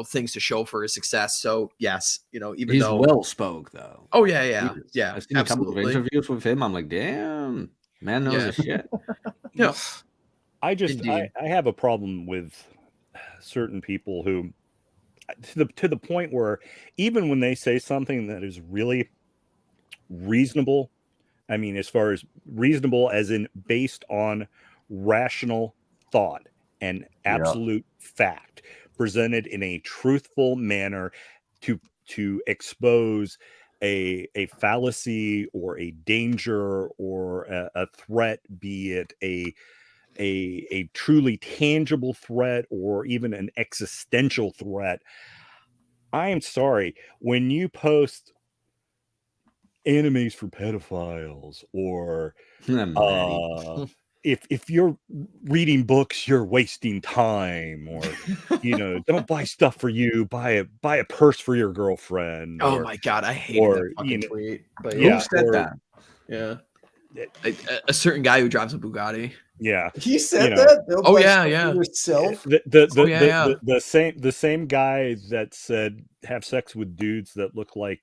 things to show for his success. So yes, even he's though well spoke though. Oh yeah. I've seen a couple of interviews with him. I'm like, damn, man knows his shit. I have a problem with certain people who, to the point where even when they say something that is really reasonable, I mean, as far as reasonable as in based on rational thought and absolute fact, presented in a truthful manner to expose a fallacy or a danger or a threat, be it a truly tangible threat or even an existential threat. I am sorry, when you post animes for pedophiles, or if you're reading books, you're wasting time, or don't buy stuff for you, buy a purse for your girlfriend. Oh my god, I hate that fucking tweet. But who said that? Yeah. A certain guy who drives a Bugatti. Yeah. He said You know. that. Build Oh, by yeah, stuff yeah. yourself. Oh, yeah. The same guy that said have sex with dudes that look like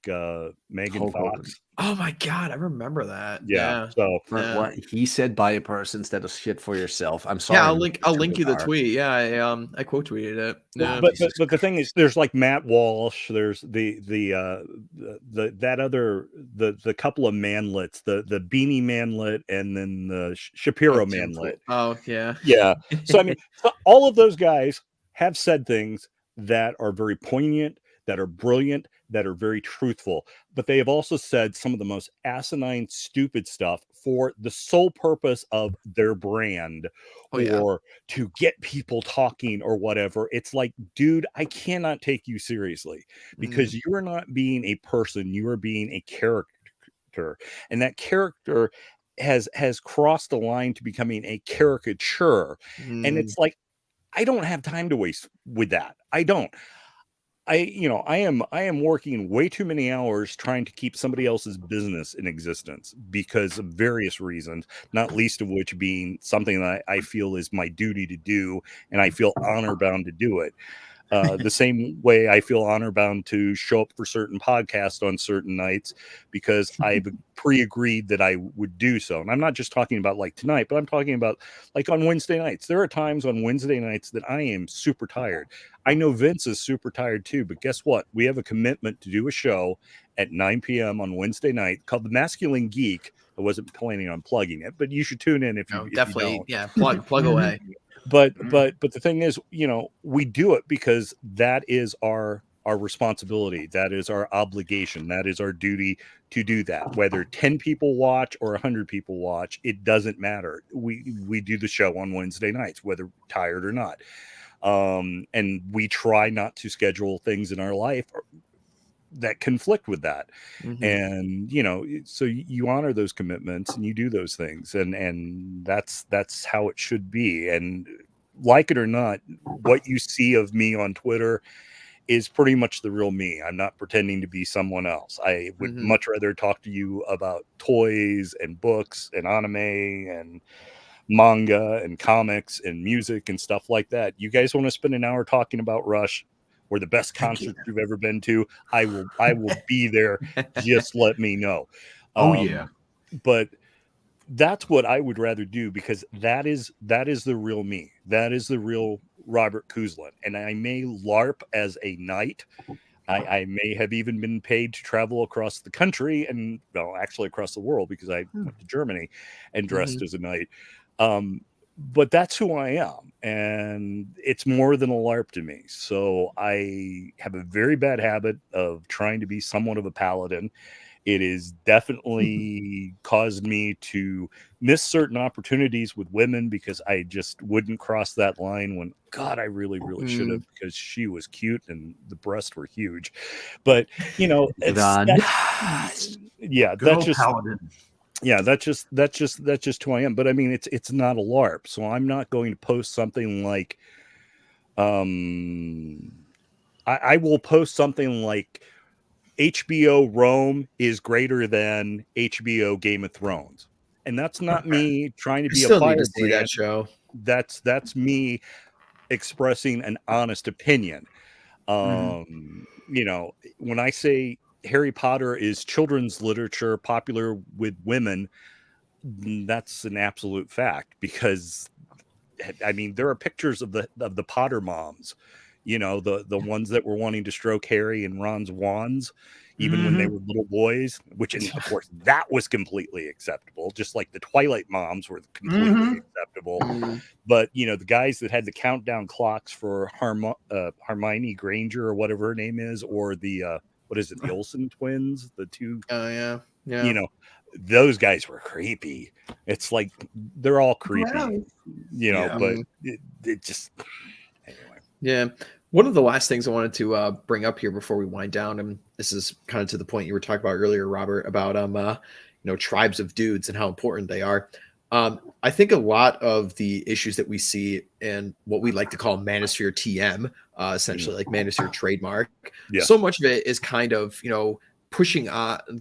Megan Hulk Hogan. Fox. Oh my god, I remember that. Yeah. Yeah. So But Yeah. what he said, buy a purse instead of shit for yourself. I'm sorry. Yeah, I'll link you the bar. tweet. Yeah, I quote tweeted it. Yeah. but Jesus the thing is, there's like Matt Walsh. There's the that other the couple of manlets, the Beanie manlet, and then the Shapiro manlet. Oh yeah. Yeah. So I mean, so all of those guys have said things that are very poignant, that are brilliant, that are very truthful, but they have also said some of the most asinine, stupid stuff for the sole purpose of their brand Oh, yeah. or to get people talking or whatever. It's like, dude, I cannot take you seriously because you are not being a person, you are being a character, and that character has crossed the line to becoming a caricature. And it's like, I don't have time to waste with that. I don't. I am working way too many hours trying to keep somebody else's business in existence because of various reasons, not least of which being something that I feel is my duty to do, and I feel honor bound to do it. The same way I feel honor bound to show up for certain podcasts on certain nights because I've pre-agreed that I would do so. And I'm not just talking about like tonight, but I'm talking about like on Wednesday nights. There are times on Wednesday nights that I am super tired. I know Vince is super tired too, but guess what? We have a commitment to do a show at 9 p.m. on Wednesday night called The Masculine Geek. I wasn't planning on plugging it, but you should tune in if you definitely. if you don't. Yeah, plug away. But the thing is, we do it because that is our responsibility. That is our obligation. That is our duty to do that. Whether 10 people watch or 100 people watch, it doesn't matter. We do the show on Wednesday nights, whether tired or not. And we try not to schedule things in our life that conflict with that. And so you honor those commitments and you do those things, and that's how it should be. And like it or not, what you see of me on Twitter is pretty much the real me. I'm not pretending to be someone else. I would much rather talk to you about toys and books and anime and manga and comics and music and stuff like that. You guys want to spend an hour talking about Rush or the best concert you've ever been to, I will be there. Just let me know. But that's what I would rather do because that is the real me. That is the real Robert Kuzlin. And I may LARP as a knight. I may have even been paid to travel across the country and actually across the world because I went to Germany and dressed as a knight. But that's who I am, and it's more than a LARP to me. So I have a very bad habit of trying to be somewhat of a paladin. It has definitely caused me to miss certain opportunities with women because I just wouldn't cross that line when, God, I really, really should have, because she was cute and the breasts were huge. But, that's just... Paladin. Yeah, that's just who I am. But I mean, it's not a LARP, so I'm not going to post something like, I will post something like HBO Rome is greater than HBO Game of Thrones, and that's not me trying to be a firebrand. See that show. That's me expressing an honest opinion. When I say Harry Potter is children's literature popular with women, that's an absolute fact because I mean there are pictures of the Potter moms, the ones that were wanting to stroke Harry and Ron's wands even when they were little boys, which is, of course, that was completely acceptable, just like the Twilight moms were completely acceptable. But the guys that had the countdown clocks for Hermione Granger or whatever her name is, or the what is it, the Olsen twins, the two? Oh yeah. Those guys were creepy. It's like they're all creepy, but it just anyway. Yeah. One of the last things I wanted to bring up here before we wind down, and this is kind of to the point you were talking about earlier, Robert, about tribes of dudes and how important they are. I think a lot of the issues that we see in what we like to call Manosphere TM, essentially like Manosphere trademark, so much of it is kind of, pushing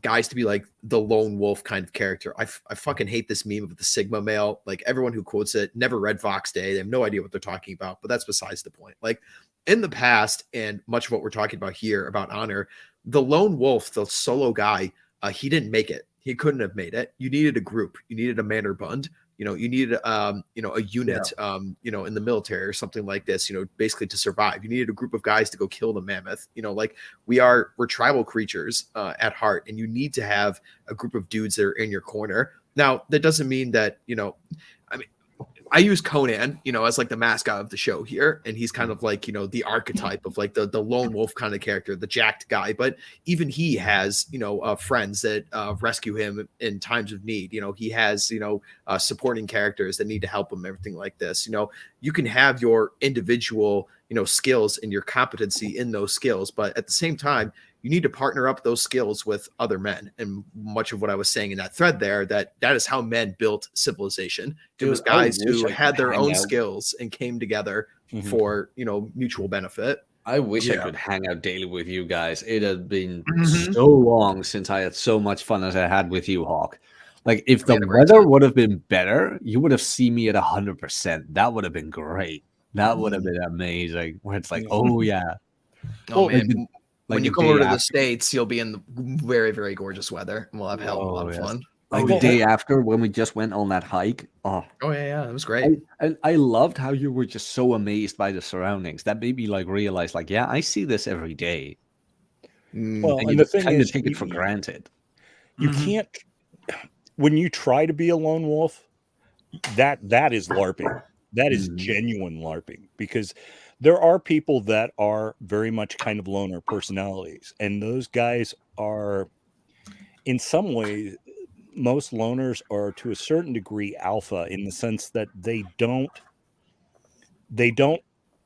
guys to be like the lone wolf kind of character. I fucking hate this meme of the Sigma male. Like everyone who quotes it never read Vox Day. They have no idea what they're talking about, but that's besides the point. Like in the past, and much of what we're talking about here about Honor, the lone wolf, the solo guy, he didn't make it. He couldn't have made it. You needed a group. You needed a Manor Bund. You needed, a unit, in the military or something like this, basically to survive. You needed a group of guys to go kill the mammoth. Like we're tribal creatures at heart, and you need to have a group of dudes that are in your corner. Now, that doesn't mean that, I use Conan, as like the mascot of the show here. And he's kind of like, the archetype of like the lone wolf kind of character, the jacked guy. But even he has, friends that rescue him in times of need. He has, supporting characters that need to help him, everything like this. You can have your individual, skills and your competency in those skills. But at the same time, you need to partner up those skills with other men. And much of what I was saying in that thread there, that is how men built civilization. It was guys who had their own skills and came together for, mutual benefit. I wish I could hang out daily with you guys. It had been so long since I had so much fun as I had with you, Hawk. Like if the weather would have been better, you would have seen me at 100%. That would have been great. That would have been amazing. Where it's like, oh yeah. Oh man. When you come over to the States, you'll be in the very, very gorgeous weather, and we'll have a lot of fun. Like the day after when we just went on that hike. Oh yeah, it was great. I loved how you were just so amazed by the surroundings. That made me like realize, like, yeah, I see this every day. Well, and you the thing kind is, of take it for granted. You can't. When you try to be a lone wolf, that is LARPing. That is genuine LARPing, because there are people that are very much kind of loner personalities, and those guys are, in some ways, most loners are to a certain degree alpha, in the sense that they don't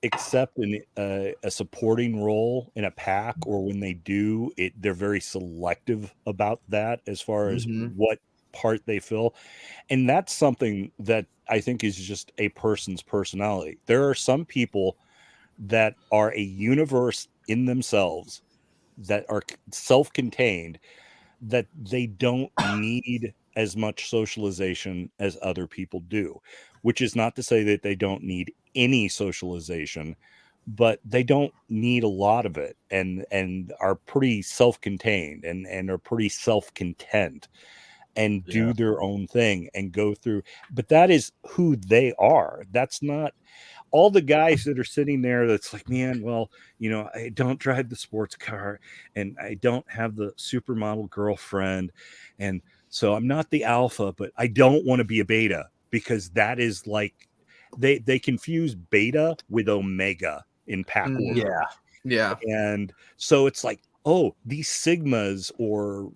accept a supporting role in a pack, or when they do it, they're very selective about that as far as what part they fill. And that's something that I think is just a person's personality. There are some people that are a universe in themselves, that are self-contained, that they don't need as much socialization as other people do, which is not to say that they don't need any socialization, but they don't need a lot of it, and are pretty self-contained and are pretty self-content and do their own thing and go through. But that is who they are. That's not all the guys that are sitting there that's like, man, well, I don't drive the sports car, and I don't have the supermodel girlfriend, and so I'm not the alpha, but I don't want to be a beta, because that is like they confuse beta with omega in pack order. Yeah. And so it's like, oh, these sigmas, or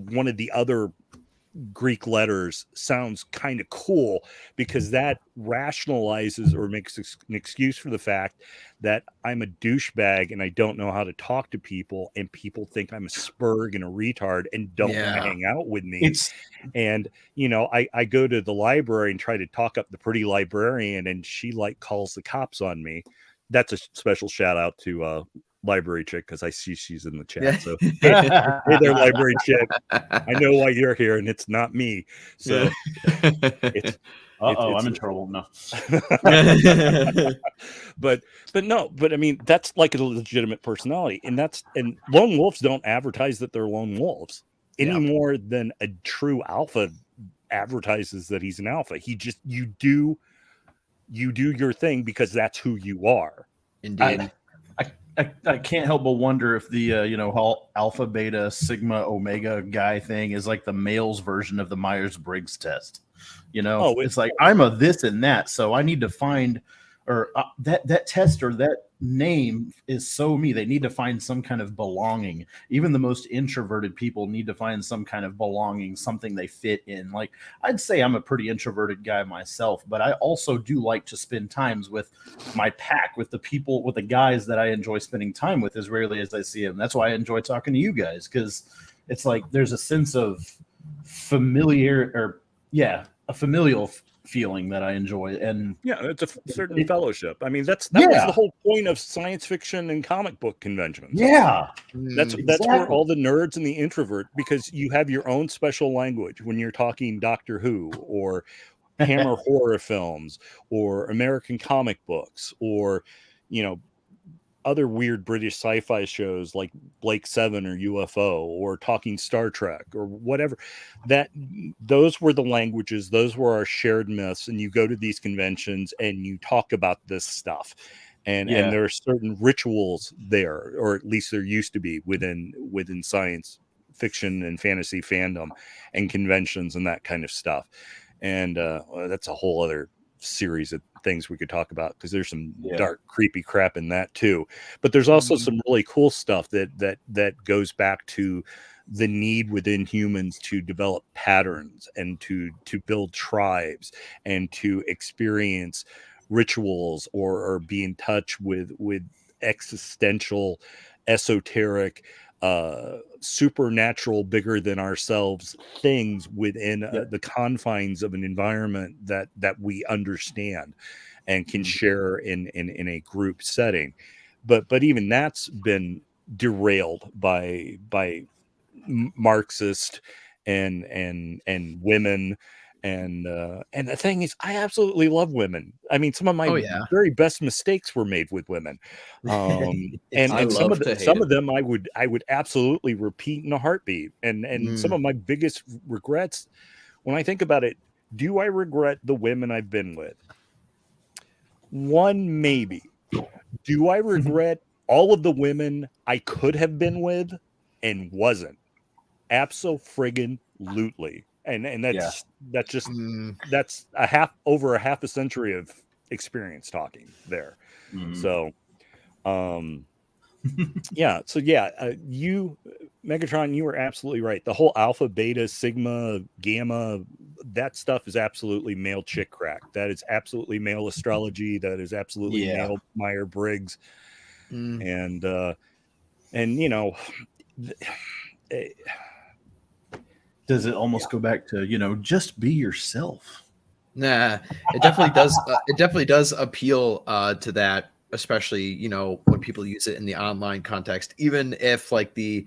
one of the other Greek letters sounds kind of cool, because that rationalizes or makes an excuse for the fact that I'm a douchebag and I don't know how to talk to people, and people think I'm a spurg and a retard and don't want to hang out with me. And I go to the library and try to talk up the pretty librarian, and she like calls the cops on me. That's a special shout out to library chick, because I see she's in the chat. So hey there, library chick, I know why you're here, and it's not me. So I'm in trouble. No. but I mean, that's like a legitimate personality, and lone wolves don't advertise that they're lone wolves any more than a true alpha advertises that he's an alpha. You do your thing because that's who you are. Indeed. I can't help but wonder if the alpha, beta, sigma, omega guy thing is like the male's version of the Myers-Briggs test. It's like, I'm a this and that, so I need to find, or that test or that name is so me. They need to find some kind of belonging. Even the most introverted people need to find some kind of belonging, something they fit in. Like, I'd say I'm a pretty introverted guy myself, but I also do like to spend times with my pack, with the people, with the guys that I enjoy spending time with as rarely as I see them. That's why I enjoy talking to you guys, because it's like there's a sense of a familial feeling that I enjoy. And Yeah, it's a certain fellowship. I mean, that was Yeah. the whole point of science fiction and comic book conventions. yeah, That's where Exactly. all the nerds and the introvert, because you have your own special language when you're talking Doctor Who or Hammer horror films or American comic books or, you know, other weird British sci-fi shows like Blake 7 or UFO or talking Star Trek or whatever. Those were the languages, those were our shared myths. And you go to these conventions and you talk about this stuff. And there are certain rituals there, or at least there used to be within science fiction and fantasy fandom and conventions and that kind of stuff. And that's a whole other series of things we could talk about, because there's some dark, creepy crap in that too. But there's also some really cool stuff that goes back to the need within humans to develop patterns and to build tribes and to experience rituals or be in touch with existential, esoteric, supernatural, bigger than ourselves things within the confines of an environment that we understand and can share in a group setting. But even that's been derailed by Marxist and women. And the thing is, I absolutely love women. I mean, some of my very best mistakes were made with women, and some of them I would absolutely repeat in a heartbeat. And some of my biggest regrets, when I think about it, do I regret the women I've been with? One, maybe. Do I regret all of the women I could have been with and wasn't? Abso-friggin-lutely. And that's that's over a half a century of experience talking there. So you, Megatron, you were absolutely right. The whole alpha, beta, sigma, gamma, that stuff is absolutely male chick crack. That is absolutely male astrology. That is absolutely male Myers-Briggs. And you know, does it almost go back to, you know, just be yourself? Nah, it definitely does. It definitely does appeal to that, especially, you know, when people use it in the online context. Even if the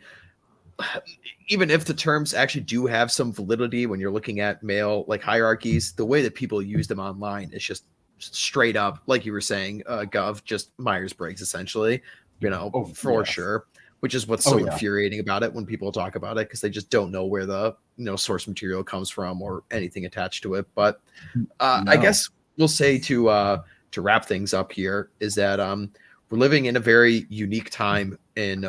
terms actually do have some validity when you're looking at male hierarchies, the way that people use them online is just straight up, like you were saying, Gov, just Myers-Briggs essentially. You know, sure. Which is what's so infuriating about it when people talk about it, because they just don't know where the source material comes from or anything attached to it. But I guess we'll say to wrap things up here is that we're living in a very unique time in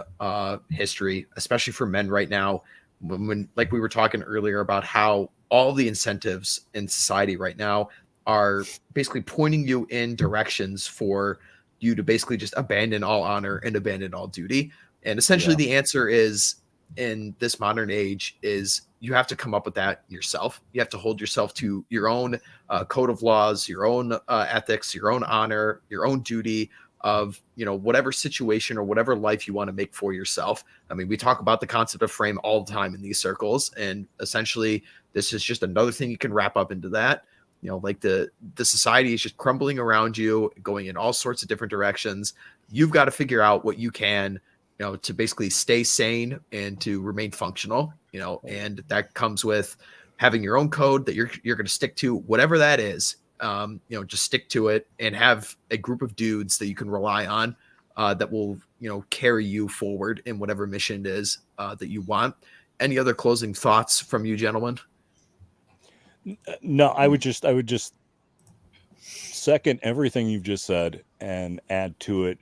history, especially for men right now. When like we were talking earlier about how all the incentives in society right now are basically pointing you in directions for you to basically just abandon all honor and abandon all duty. And essentially the answer is, in this modern age, is you have to come up with that yourself. You have to hold yourself to your own code of laws, your own ethics, your own honor, your own duty of, you know, whatever situation or whatever life you want to make for yourself. I mean, we talk about the concept of frame all the time in these circles. And essentially, this is just another thing you can wrap up into that. You know, like the society is just crumbling around you, going in all sorts of different directions. You've got to figure out what you can, you know, to basically stay sane and to remain functional, you know, and that comes with having your own code that you're going to stick to, whatever that is. You know, just stick to it and have a group of dudes that you can rely on that will, you know, carry you forward in whatever mission it is that you want. Any other closing thoughts from you, gentlemen? No, I would just second everything you've just said and add to it.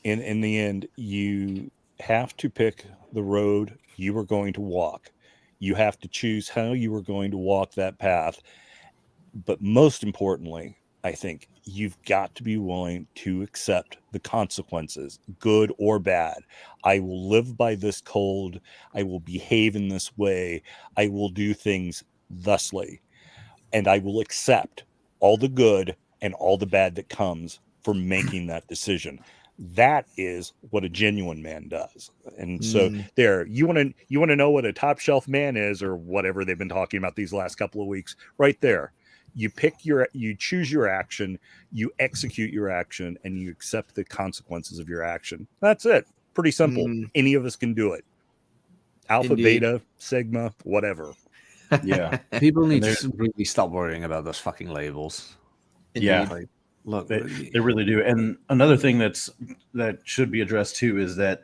In the end, you have to pick the road you are going to walk. You have to choose how you are going to walk that path. But most importantly, I think you've got to be willing to accept the consequences, good or bad. I will live by this code. I will behave in this way. I will do things thusly. And I will accept all the good and all the bad that comes from making that decision. That is what a genuine man does. And so there, you want to know what a top shelf man is, or whatever they've been talking about these last couple of weeks, right there. you choose your action, you execute your action, and you accept the consequences of your action. That's it. Pretty simple. Any of us can do it. Alpha, Indeed. beta, sigma, whatever. Yeah. People need to really stop worrying about those fucking labels. Yeah. Like, look, They really do. And another thing that should be addressed too is that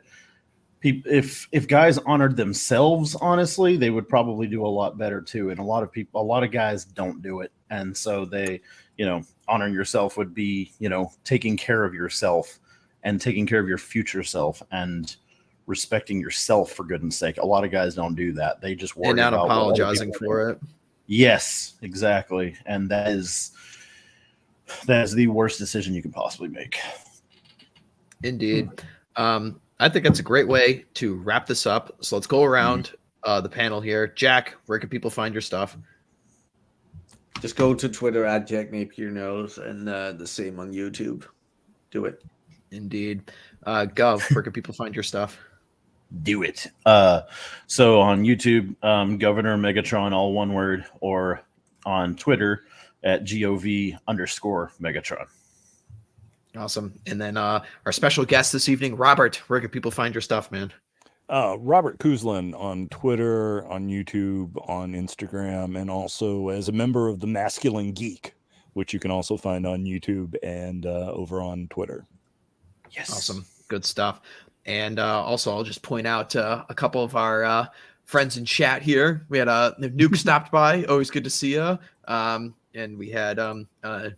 if guys honored themselves honestly, they would probably do a lot better too. And a lot of guys don't do it. And so they, honoring yourself would be, taking care of yourself and taking care of your future self and respecting yourself, for goodness sake. A lot of guys don't do that. They just worry And not about what other apologizing people for it. Yes, exactly. And that is the worst decision you can possibly make. Indeed. I think that's a great way to wrap this up. So let's go around the panel here. Jack, where can people find your stuff? just go to Twitter at Jack Napier Knows, and the same on YouTube. Do it. Indeed. Gov, where can people find your stuff? Do it. So on YouTube, Governor Megatron, all one word, or on Twitter at GOV_Megatron. Awesome. And then our special guest this evening, Robert, where can people find your stuff, man? Robert Kuzlin on Twitter, on YouTube, on Instagram, and also as a member of the Masculine Geek, which you can also find on YouTube and over on Twitter. Yes. Awesome. Good stuff. And also, I'll just point out a couple of our friends in chat here. We had Nuke stopped by. Always good to see you. And we had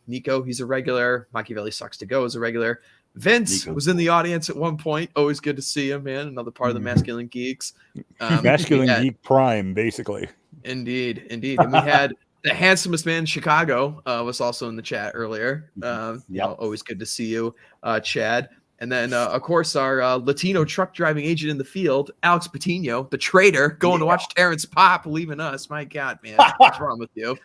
Nico. He's a regular. Machiavelli Sucks to Go is a regular. Vince Nico. was in the audience at one point. Always good to see him, man. Another part of the Masculine Geeks. Masculine Geek Prime, basically. Indeed. And we had the handsomest man in Chicago was also in the chat earlier. Always good to see you, Chad. And then, of course, our Latino truck driving agent in the field, Alex Patino, the traitor, going to watch Terrence Pop, leaving us. My God, man, what's wrong with you?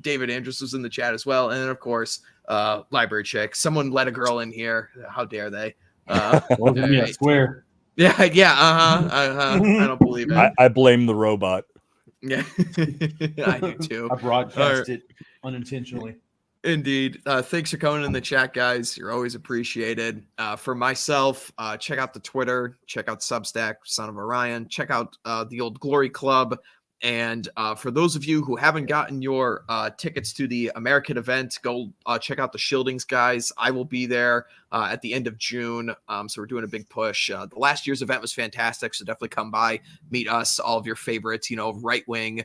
David Andrews was in the chat as well. And then, of course, Library Chick. Someone let a girl in here. How dare they? I swear. Yeah. I don't believe it. I blame the robot. Yeah, I do too. I broadcast it unintentionally. Indeed. Thanks for coming in the chat, guys. You're always appreciated. For myself, check out the Twitter, check out Substack, Son of Orion, check out the Old Glory Club. And for those of you who haven't gotten your tickets to the American event, go check out the Shieldings guys. I will be there at the end of June. So we're doing a big push. The last year's event was fantastic. So definitely come by, meet us, all of your favorites, right wing,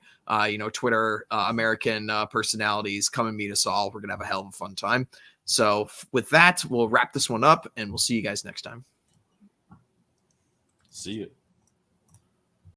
Twitter, American personalities. Come and meet us all. We're going to have a hell of a fun time. So with that, we'll wrap this one up and we'll see you guys next time. See you.